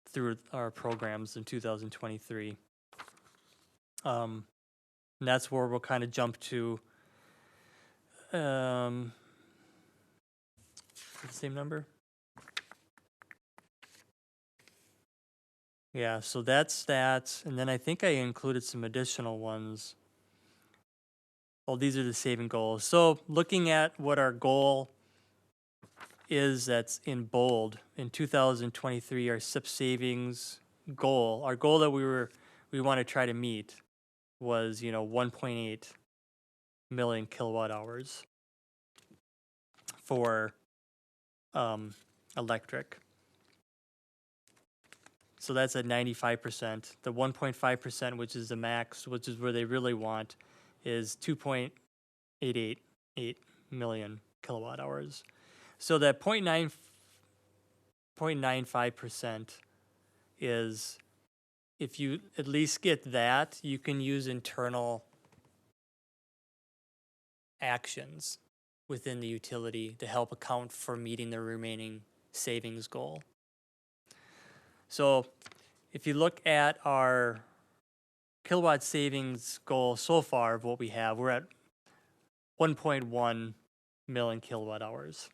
through our programs in 2023. And that's where we'll kind of jump to the same number. Yeah, so that's that. And then I think I included some additional ones. Oh, these are the saving goals. So looking at what our goal is, that's in bold, in 2023, our SIP savings goal, our goal that we want to try to meet was, 1.8 million kilowatt hours for electric. So that's at 95%. The 1.5%, which is the max, which is where they really want, is 2.888 million kilowatt hours. So that 0.95% is, if you at least get that, you can use internal actions within the utility to help account for meeting the remaining savings goal. So if you look at our kilowatt savings goal so far of what we have, we're at 1.1 million kilowatt hours.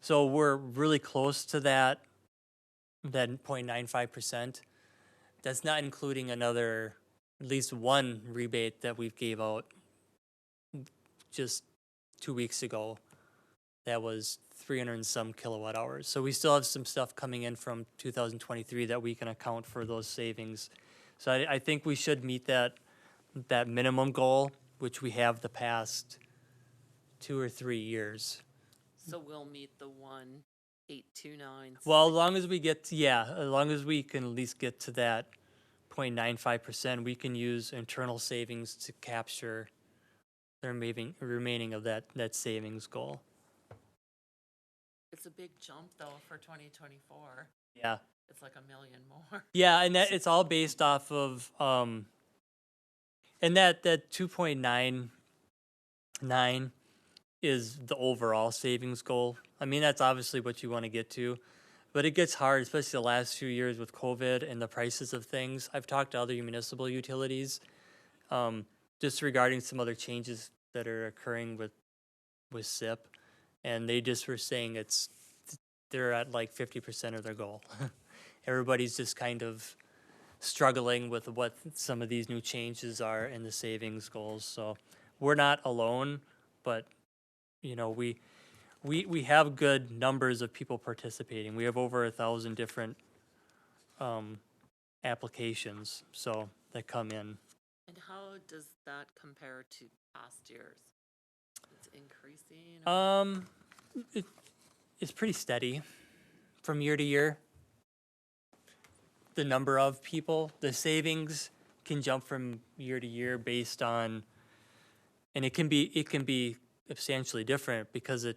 So we're really close to that 0.95%. That's not including another, at least one rebate that we've gave out just 2 weeks ago. That was 300 and some kilowatt hours. So we still have some stuff coming in from 2023 that we can account for those savings. So I think we should meet that minimum goal, which we have the past 2 or 3 years. So we'll meet the 1,829. Well, as long as we get, as long as we can at least get to that 0.95%, we can use internal savings to capture the remaining of that savings goal. It's a big jump though for 2024. Yeah. It's like 1 million more. Yeah, and that it's all based off of and that 2.99 is the overall savings goal. I mean, that's obviously what you want to get to, But it gets hard, especially the last few years with COVID and the prices of things. I've talked to other municipal utilities, just regarding some other changes that are occurring with SIP, and they just were saying they're at like 50% of their goal. Everybody's just kind of struggling with what some of these new changes are in the savings goals. So we're not alone, but we have good numbers of people participating. We have over 1,000 different applications that come in. And how does that compare to past years? It's increasing? Or- It's pretty steady from year to year. The number of people, the savings can jump from year to year based on, and it can be substantially different because I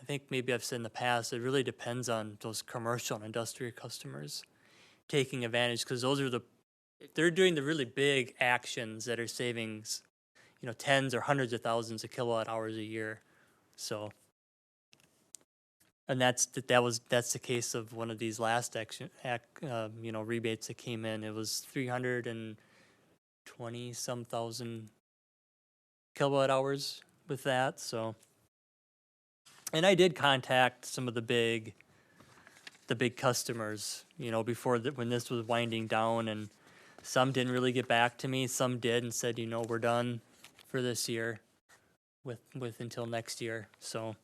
think maybe I've said in the past, it really depends on those commercial and industrial customers taking advantage, because they're doing the really big actions that are savings, tens or hundreds of thousands of kilowatt hours a year. So, and that's the case of one of these last rebates that came in. It was 320 some thousand kilowatt hours with that. So, and I did contact some of the big customers, before when this was winding down, and some didn't really get back to me. Some did and said, we're done for this year with until next year. So,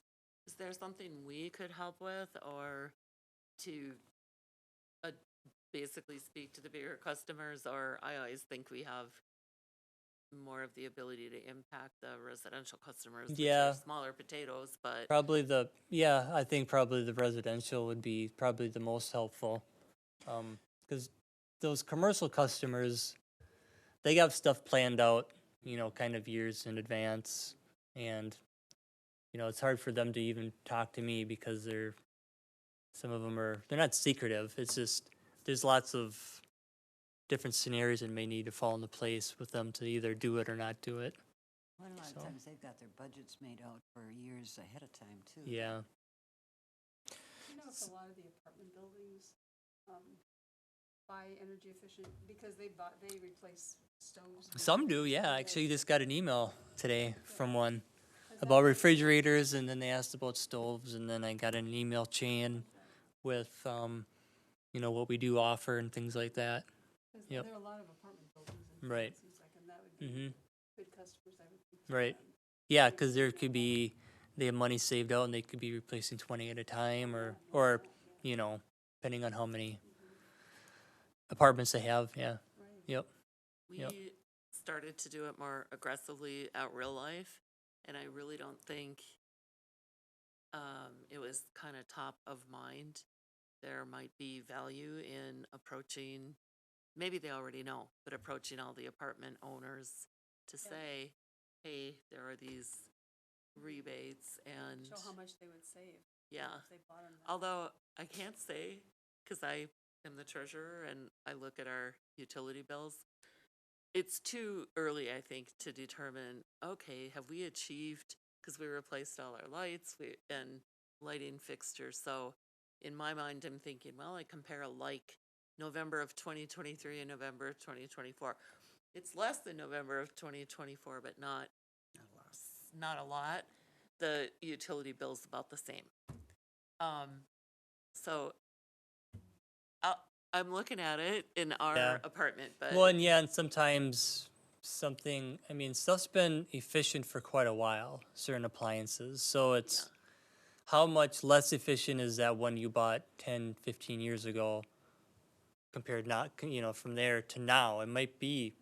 Is there something we could help with, or to basically speak to the bigger customers? Or I always think we have more of the ability to impact the residential customers, which Yeah. are smaller potatoes, but I think probably the residential would be probably the most helpful. Because those commercial customers, they have stuff planned out, kind of years in advance. And, it's hard for them to even talk to me because some of them they're not secretive. It's just, there's lots of different scenarios that may need to fall into place with them to either do it or not do it. Well, a lot So- of times they've got their budgets made out for years ahead of time, too. Yeah. If a lot of the apartment buildings buy energy efficient, because they replace stoves. Some do, yeah. Actually, just got an email today from one about refrigerators, and then they asked about stoves, and then I got an email chain with, what we do offer and things like that. Because Yep. there are a lot of apartment buildings. Right. It seems like, and that would be Mm-hmm. good customers, I would think. for Right. them. Yeah, because they have money saved out, and they could be replacing 20 at a time, or depending on how many apartments they have. Yeah. Right. Yep. we Yep. started to do it more aggressively at real life, and I really don't think it was kind of top of mind. There might be value in approaching, maybe they already know, but approaching all the apartment owners to say, hey, there are these rebates, and Show how much they would save. yeah. If they bought them. Although I can't say, because I am the treasurer and I look at our utility bills, it's too early, I think, to determine, okay, have we achieved, because we replaced all our lights and lighting fixtures. So in my mind, I'm thinking, well, I compare November of 2023 and November of 2024. It's less than November of 2024, but not a lot. The utility bill's about the same. So I'm looking at it in our Yeah. apartment, but Well, and sometimes stuff's been efficient for quite a while, certain appliances. So it's how much less efficient is that one you bought 10, 15 years ago compared from there to now? It might be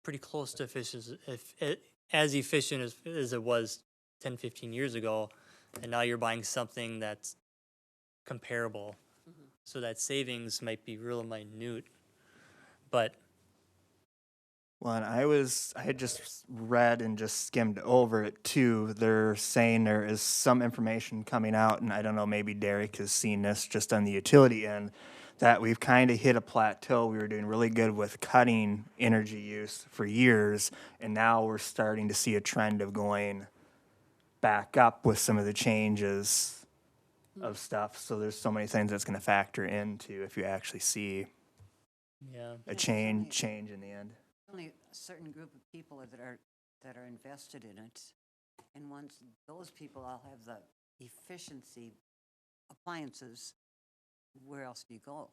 pretty close to as efficient as it was 10, 15 years ago, and now you're buying something that's comparable. So that savings might be real minute, but Well, and I had just read and just skimmed over it too. They're saying there is some information coming out, and I don't know, maybe Derek has seen this just on the utility end, that we've kind of hit a plateau. We were doing really good with cutting energy use for years, and now we're starting to see a trend of going back up with some of the changes of stuff. So there's so many things that's going to factor into if you actually see Yeah. a it's change in the end. only a certain group of people that are invested in it. And once those people all have the efficiency appliances, where else do you go?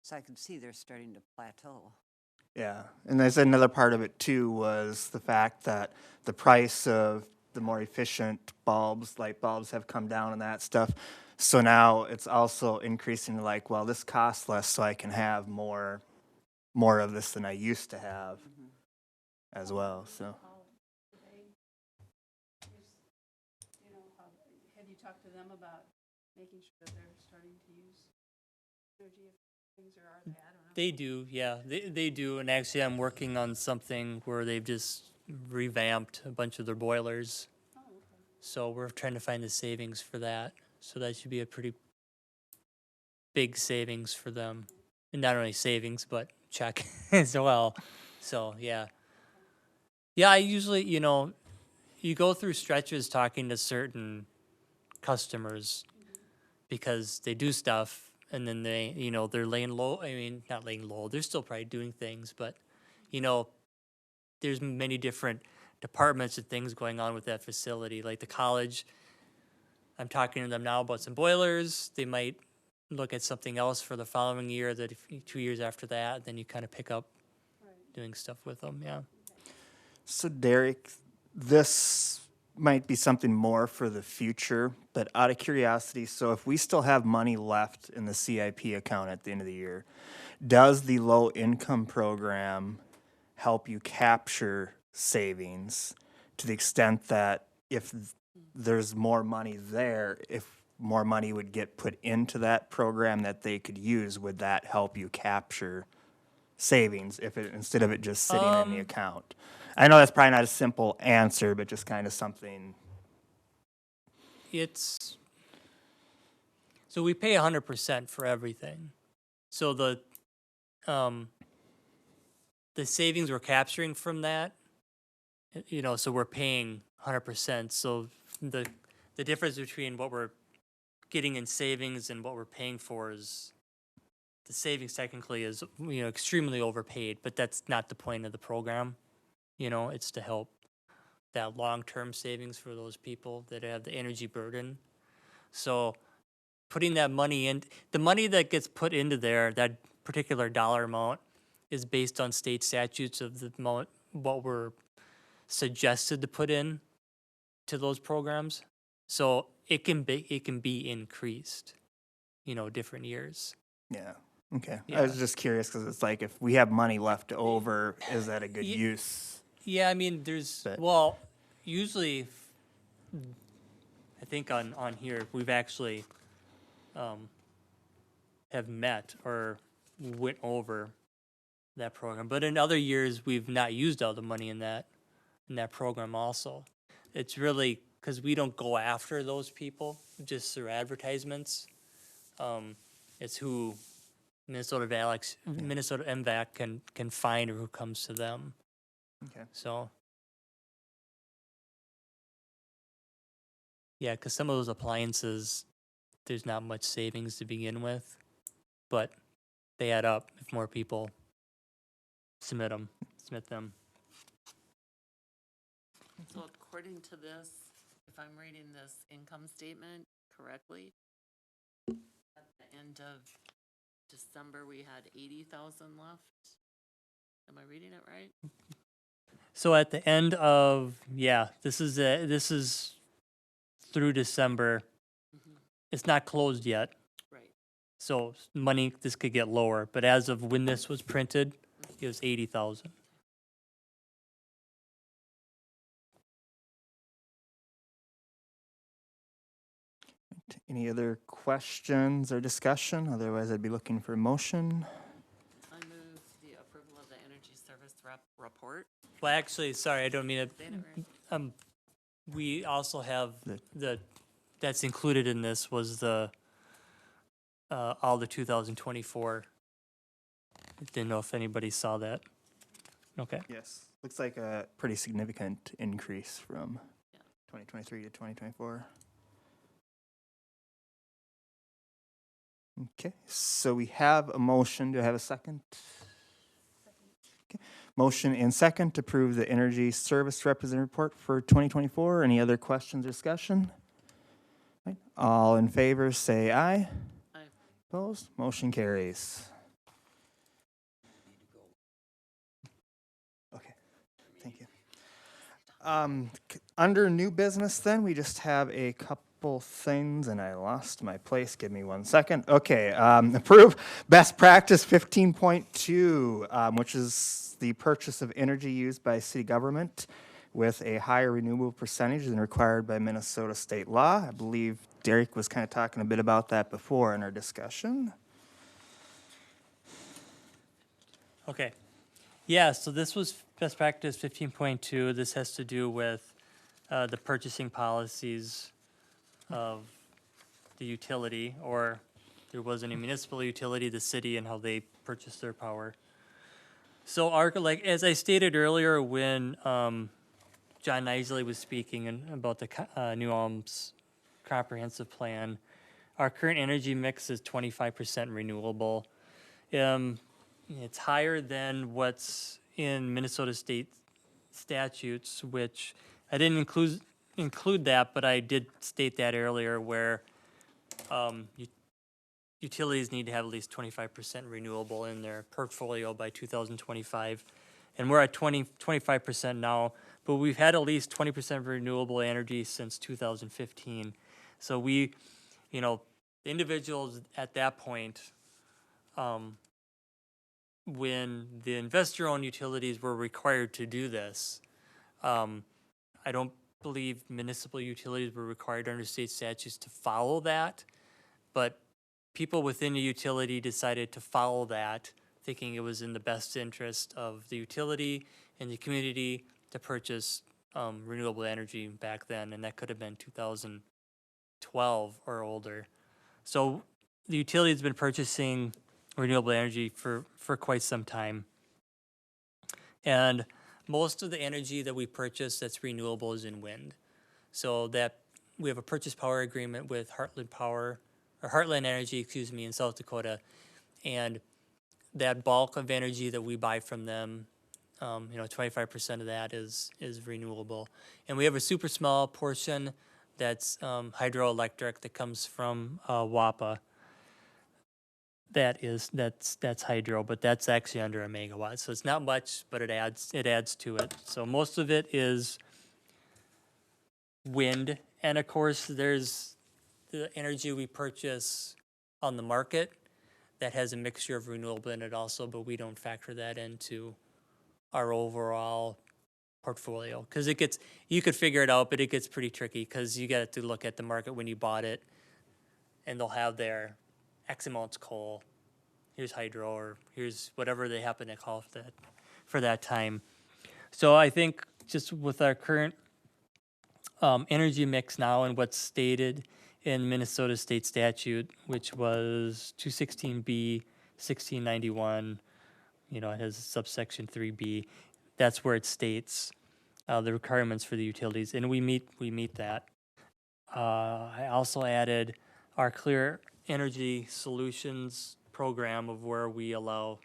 So I can see they're starting to plateau. Yeah, and there's another part of it too was the fact that the price of the more efficient bulbs, light bulbs, have come down and that stuff. So now it's also increasing to like, well, this costs less, so I can have more of this than I used to have as well. So How do they, you know, have you talked to them about making sure that they're starting to use energy if things are they? I don't know. They do, yeah, they do, and actually I'm working on something where they've just revamped a bunch of their boilers. Oh, okay. So we're trying to find the savings for that. So that should be a pretty big savings for them. And not only savings, but check as well. So, yeah. Yeah, I usually, you go through stretches talking to certain customers because they do stuff and then they're laying low. I mean, not laying low. They're still probably doing things, but, there's many different departments and things going on with that facility. Like the college, I'm talking to them now about some boilers. They might look at something else for the following year, that 2 years after that, then you kind of pick up doing stuff with them, yeah. So Derek, this might be something more for the future, but out of curiosity, so if we still have money left in the CIP account at the end of the year, does the low income program help you capture savings to the extent that if there's more money there, if more money would get put into that program that they could use, would that help you capture savings if it, instead of it just sitting in the account? I know that's probably not a simple answer, but just kind of something. So we pay 100% for everything. So the savings we're capturing from that, so we're paying 100%. So the difference between what we're getting in savings and what we're paying for is the savings technically is, extremely overpaid, but that's not the point of the program. It's to help that long-term savings for those people that have the energy burden. So putting that money in, the money that gets put into there, that particular dollar amount, is based on state statutes of the amount, what we're suggested to put in to those programs. So it can be increased, different years. Yeah. Okay. Yeah. I was just curious because it's like if we have money left over, is that a good Ye- use? Yeah, I mean, But- usually, I think on here, we've actually have met or went over that program. But in other years, we've not used all the money in that program also. It's really because we don't go after those people just through advertisements. It's who Minnesota MVAC can find or who comes to them. Okay. So, yeah, because some of those appliances, there's not much savings to begin with, but they add up if more people submit them. So according to this, if I'm reading this income statement correctly, at the end of December, we had 80,000 left. Am I reading it right? So at the end of, this is through December. It's not closed yet. Right. So this could get lower, but as of when this was printed, it was 80,000. Any other questions or discussion? Otherwise, I'd be looking for a motion. I move the approval of the energy service report. Well, actually, sorry, I don't mean Saying it to. right? We also have that's included in this was all the 2024. Didn't know if anybody saw that. Okay. Yes. Looks like a pretty significant increase from Yeah. 2023 to 2024. Okay, so we have a motion. Do I have a second? Okay. Motion and second to approve the Energy Service Representative Report for 2024. Any other questions or discussion? Right. All in favor, say aye. Aye. Opposed? Motion carries. Okay, thank you. Under new business then, we just have a couple things, and I lost my place. Give me 1 second. Okay, approve best practice 15.2, which is the purchase of energy used by city government with a higher renewable percentage than required by Minnesota state law. I believe Derek was kind of talking a bit about that before in our discussion. Okay. Yeah, so this was best practice 15.2. This has to do with the purchasing policies of the utility, or there wasn't a municipal utility, the city, and how they purchase their power. So like as I stated earlier when John Nisley was speaking about the New Ulm's comprehensive plan, our current energy mix is 25% renewable. It's higher than what's in Minnesota state statutes, which I didn't include that, but I did state that earlier, where utilities need to have at least 25% renewable in their portfolio by 2025. And we're at 25% now, but we've had at least 20% renewable energy since 2015. So we, the individuals at that point, when the investor-owned utilities were required to do this, I don't believe municipal utilities were required under state statutes to follow that, but people within the utility decided to follow that, thinking it was in the best interest of the utility and the community to purchase renewable energy back then, and that could have been 2012 or older. So the utility has been purchasing renewable energy for quite some time. And most of the energy that we purchase that's renewable is in wind. So that we have a purchase power agreement with Heartland Energy, in South Dakota. And that bulk of energy that we buy from them, 25% of that is renewable. And we have a super small portion that's hydroelectric that comes from WAPA. That's hydro, but that's actually under a megawatt. So it's not much, but it adds to it. So most of it is wind. And of course, there's the energy we purchase on the market that has a mixture of renewable in it also, but we don't factor that into our overall portfolio. Because you could figure it out, but it gets pretty tricky because you got to look at the market when you bought it, and they'll have their X amounts coal, here's hydro, or here's whatever they happen to call for that time. So I think just with our current energy mix now and what's stated in Minnesota state statute, which was 216B, 1691, it has subsection 3B, that's where it states the requirements for the utilities, and we meet that. I also added our Clear Energy Solutions program of where we allow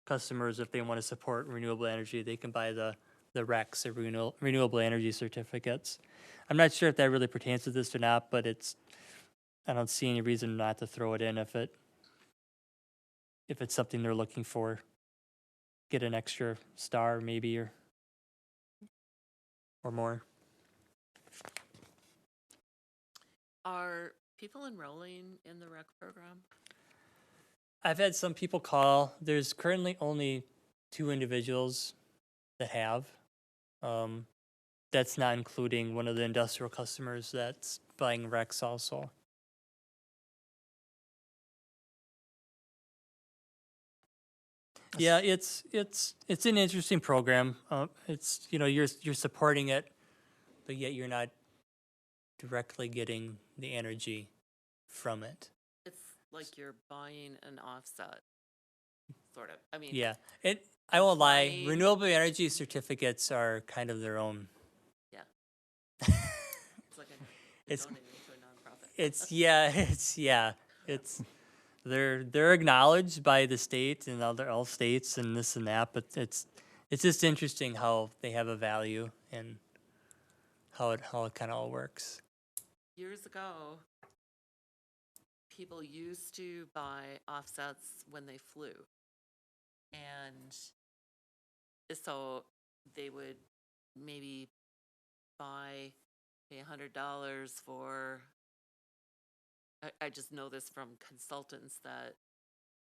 customers, if they want to support renewable energy, they can buy the RECs, the renewable energy certificates. I'm not sure if that really pertains to this or not, but I don't see any reason not to throw it in if it's something they're looking for. Get an extra star maybe or more. Are people enrolling in the rec program? I've had some people call. There's currently only 2 individuals that have. That's not including one of the industrial customers that's buying RECs also. Yeah, it's an interesting program. It's you're supporting it, but yet you're not directly getting the energy from it. It's like you're buying an offset, sort of. I mean, Yeah, I won't lie. money. Renewable energy certificates are kind of their own. Yeah. It's like you're It's- donating to a nonprofit. It's they're acknowledged by the state and all states and this and that, but it's just interesting how they have a value and how it kind of all works. Years ago, people used to buy offsets when they flew. And so they would maybe pay $100 for, I just know this from consultants that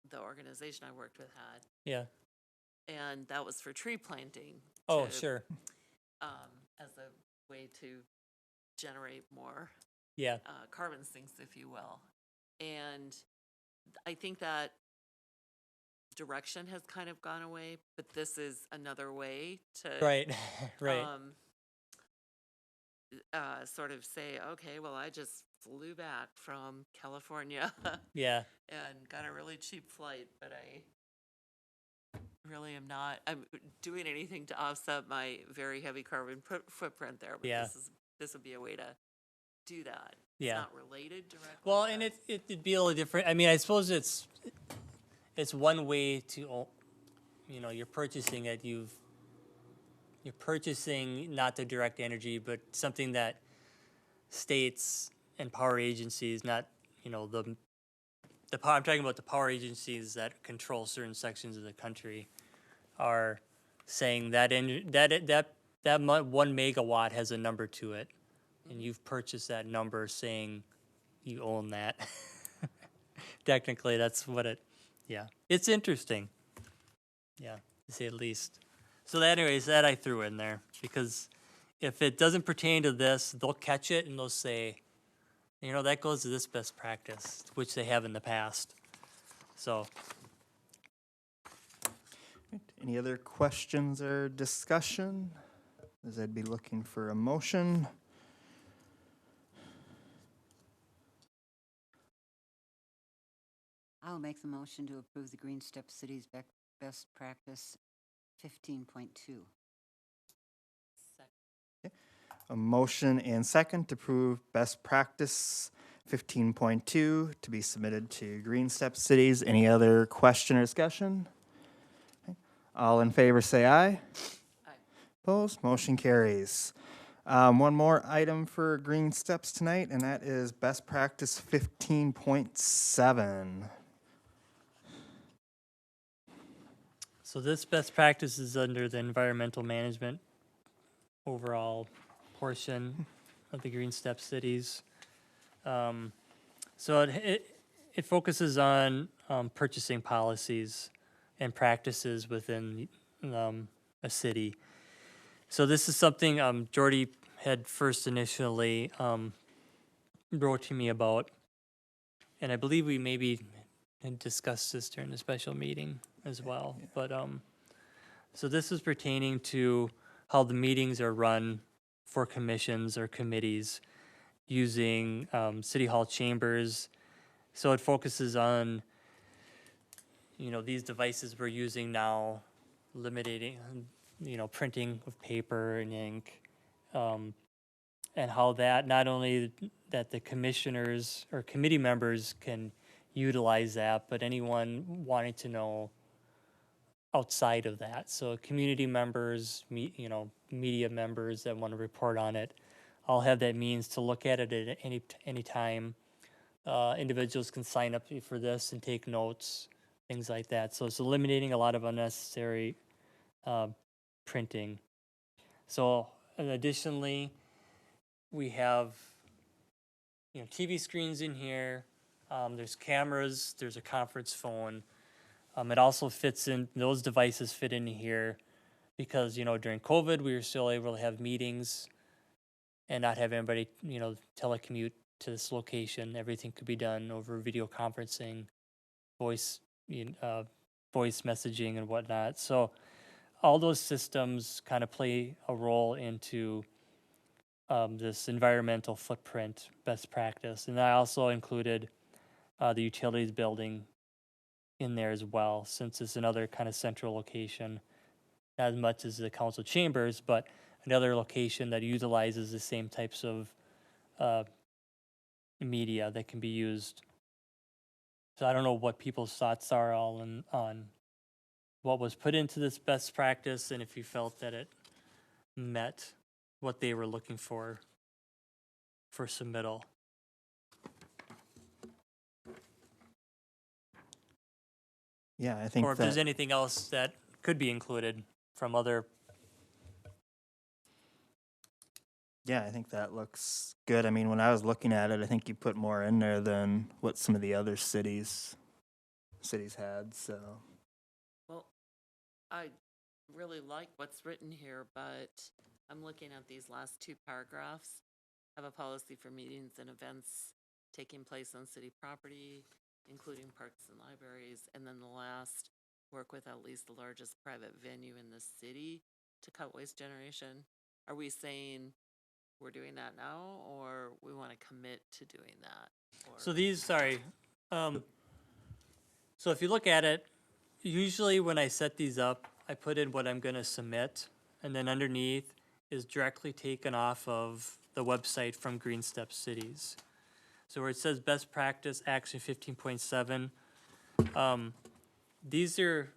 the organization I worked with had. Yeah. And that was for tree planting. Oh, to, sure. As a way to generate more Yeah. carbon sinks, if you will. And I think that direction has kind of gone away, but this is another way to Right. Right. sort of say, okay, well, I just flew back from California Yeah. and got a really cheap flight, but I really am not. I'm doing anything to offset my very heavy carbon footprint there. But Yeah. this would be a way to do that. Yeah. It's not related directly. Well, and but- it'd be a little different. I mean, I suppose it's one way to, you're purchasing it. You're purchasing not the direct energy, but something that states and power agencies, not, the power, I'm talking about the power agencies that control certain sections of the country, are saying that 1 megawatt has a number to it, and you've purchased that number, saying you own that. Technically, that's what it. Yeah, it's interesting. Yeah, to say the least. So, anyways, that I threw in there because if it doesn't pertain to this, they'll catch it and they'll say, that goes to this best practice, which they have in the past. So, Any other questions or discussion? As I'd be looking for a motion. I'll make the motion to approve the Green Step City's best practice 15.2. A motion and second to approve best practice 15.2 to be submitted to Green Step Cities. Any other question or discussion? Okay. All in favor say aye. Aye. Opposed? Motion carries. One more item for Green Steps tonight, and that is best practice 15.7. So this best practice is under the environmental management overall portion of the Green Step Cities. So it focuses on purchasing policies and practices within a city. So this is something Jordy had first initially wrote to me about, and I believe we maybe had discussed this during the special meeting as well. Yeah. But so this is pertaining to how the meetings are run for commissions or committees using city hall chambers. So it focuses on, these devices we're using now, limiting, printing of paper and ink, and how that not only that the commissioners or committee members can utilize that, but anyone wanting to know outside of that. So community members, media members that want to report on it, all have that means to look at it at any time. Individuals can sign up for this and take notes, things like that. So it's eliminating a lot of unnecessary printing. So and additionally, we have TV screens in here. There's cameras. There's a conference phone. It also fits in, those devices fit into here because, during COVID, we were still able to have meetings and not have anybody, telecommute to this location. Everything could be done over video conferencing, voice messaging and whatnot. So all those systems kind of play a role into this environmental footprint best practice. And I also included the utilities building in there as well, since it's another kind of central location, not as much as the council chambers, but another location that utilizes the same types of media that can be used So I don't know what people's thoughts are on what was put into this best practice and if you felt that it met what they were looking for submittal. Yeah, I think Or if there's that, anything else that could be included from other. yeah, I think that looks good. I mean, when I was looking at it, I think you put more in there than what some of the other cities had, so. Well, I really like what's written here, but I'm looking at these last two paragraphs. Have a policy for meetings and events taking place on city property, including parks and libraries. And then the last, work with at least the largest private venue in the city to cut waste generation. Are we saying we're doing that now, or we want to commit to doing that? Or So these, sorry. So if you look at it, usually when I set these up, I put in what I'm going to submit, and then underneath is directly taken off of the website from Green Step Cities. So where it says best practice action 15.7, these are,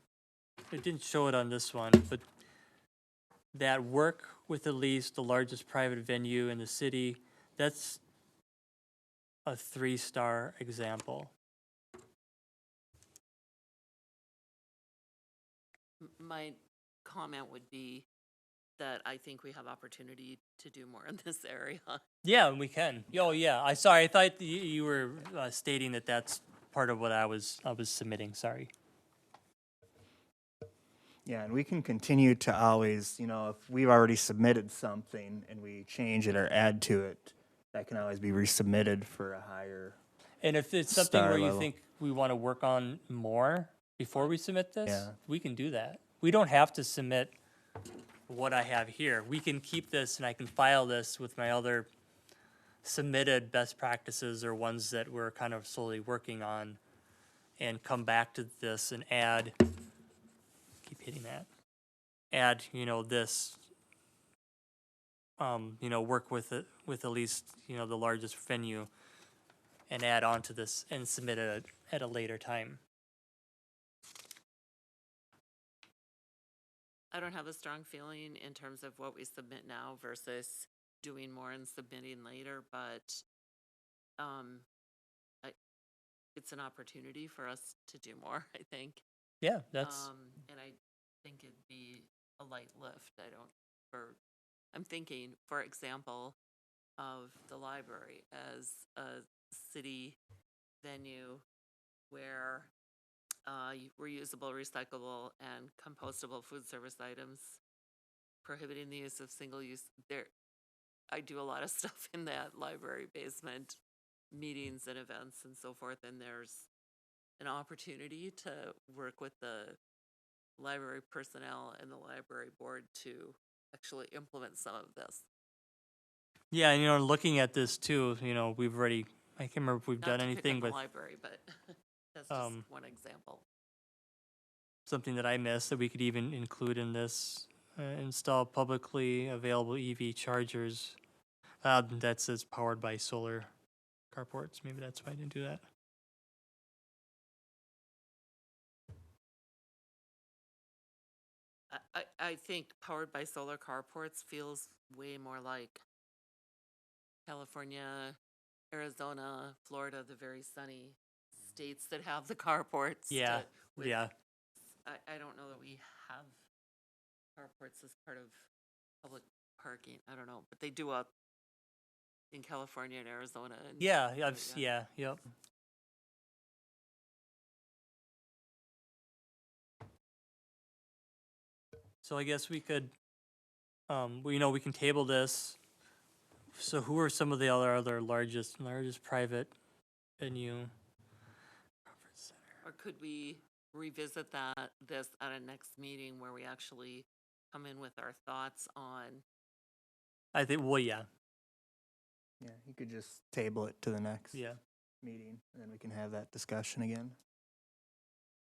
it didn't show it on this one, but that work with at least the largest private venue in the city, that's a 3-star example. my comment would be that I think we have opportunity to do more in this area. Yeah, we can. Oh, yeah. I sorry. I thought you were stating that that's part of what I was submitting. Sorry. Yeah, and we can continue to always, you know, if we've already submitted something and we change it or add to it, that can always be resubmitted for a higher. And if it's something Star where you level. think we want to work on more before we submit this, Yeah. we can do that. We don't have to submit what I have here. We can keep this and I can file this with my other submitted best practices or ones that we're kind of slowly working on and come back to this and add, keep hitting that, add, this, work with it, with at least, the largest venue and add on to this and submit it at a later time. I don't have a strong feeling in terms of what we submit now versus doing more and submitting later, but it's an opportunity for us to do more, I think. Yeah, that's, And I think it'd be a light lift. I'm thinking, for example, of the library as a city venue where reusable, recyclable, and compostable food service items, prohibiting the use of single-use. I do a lot of stuff in that library basement, meetings and events and so forth, and there's an opportunity to work with the library personnel and the library board to actually implement some of this. yeah, and looking at this too, we've already, I can't remember if we've Not done to pick anything, on the but library, but that's just one example. something that I missed that we could even include in this, install publicly available EV chargers. That says powered by solar carports. Maybe that's why I didn't do that. I think powered by solar carports feels way more like California, Arizona, Florida, the very sunny states that have the carports. Yeah, yeah. I don't know that we have carports as part of public parking. I don't know, but they do up in California and Arizona. And Yeah, yep. So I guess we could, we can table this. So who are some of the other largest private venue? Or could we revisit this at a next meeting where we actually come in with our thoughts on? I think, well, yeah, Yeah, you could just table it to the next yeah. meeting, and then we can have that discussion again.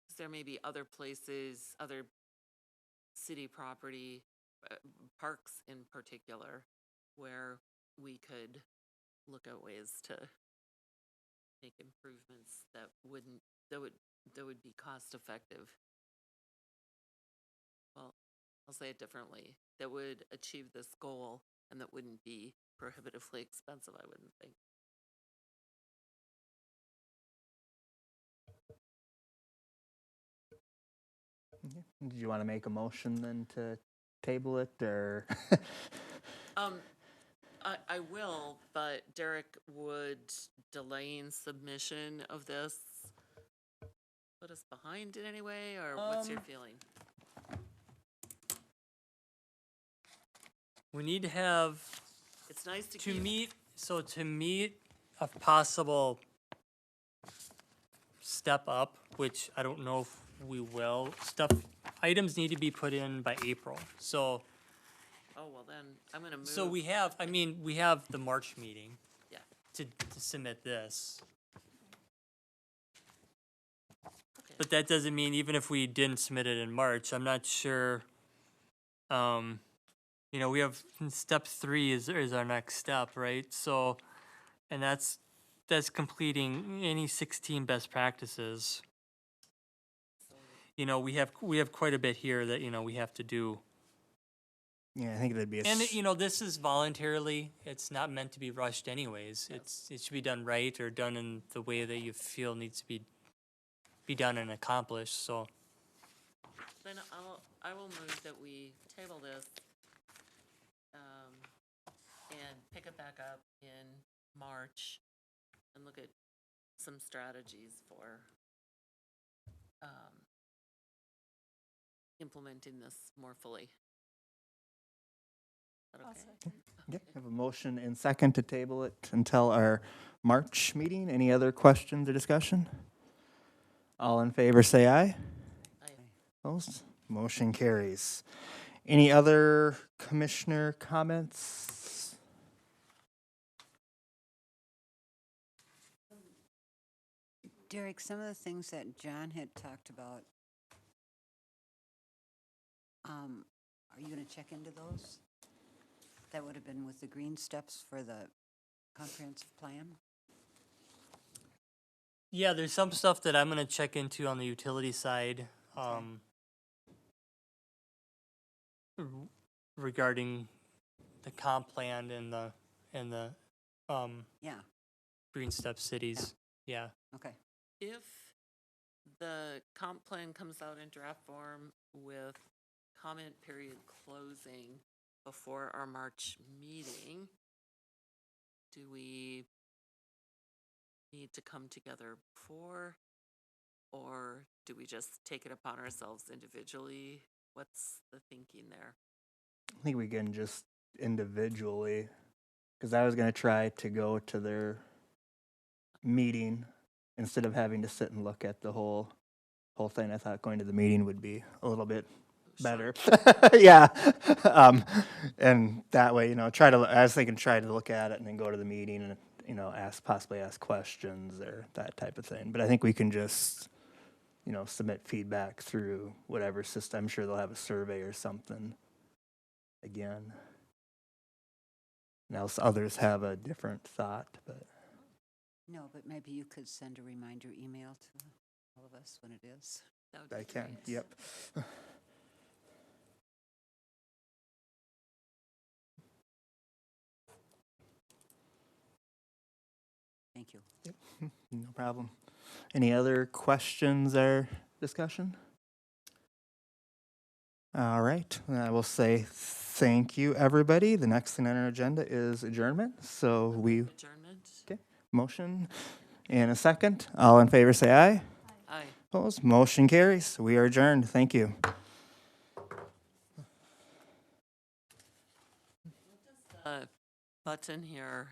Is there maybe other places, other city property, parks in particular, where we could look at ways to make improvements that would be cost effective. Well, I'll say it differently, that would achieve this goal and that wouldn't be prohibitively expensive, I wouldn't think. Do you want to make a motion then to table it, or? I will, but Derek, would delaying submission of this put us behind in any way, or what's your feeling? We need to have, It's nice to to keep. meet a possible step up, which I don't know if we will, items need to be put in by April. So, Oh, well then, I'm gonna move. so we have the March meeting Yeah, to submit this. okay. But that doesn't mean, even if we didn't submit it in March, I'm not sure. We have step 3 is our next step, right? So, and that's completing any 16 best practices. We have quite a bit here that, we have to do. Yeah, I think that'd be a. And, this is voluntarily, it's not meant to be rushed anyways. It should be done right, or done in the way that you feel needs to be done and accomplished, so. Then I will move that we table this, and pick it back up in March and look at some strategies for, implementing this more fully. Is that I'll okay? second. Yeah, have a motion and second to table it until our March meeting. Any other questions or discussion? All in favor, say aye. Opposed? Motion carries. Any other commissioner comments? Derek, some of the things that John had talked about, are you going to check into those? That would have been with the green steps for the comprehensive plan? Yeah, there's some stuff that I'm gonna check into on the utility side, regarding the comp plan and the Yeah, green step cities. Yeah. okay. If the comp plan comes out in draft form with comment period closing before our March meeting, do we need to come together before, or do we just take it upon ourselves individually? What's the thinking there? I think we can just individually, because I was going to try to go to their meeting instead of having to sit and look at the whole thing. I thought going to the meeting would be a little bit better. Yeah. And that way, I was thinking try to look at it and then go to the meeting and, possibly ask questions or that type of thing. But I think we can just, submit feedback through whatever system. I'm sure they'll have a survey or something again. Now others have a different thought, but. No, but maybe you could send a reminder email to all of us when it is. That would be I can, great. yep. Thank you. No problem. Any other questions or discussion? All right, I will say thank you, everybody. The next thing on our agenda is adjournment. So Adjournment? motion and a second. All in favor, say aye. Aye. Opposed? Motion carries. We are adjourned. Thank you. Button here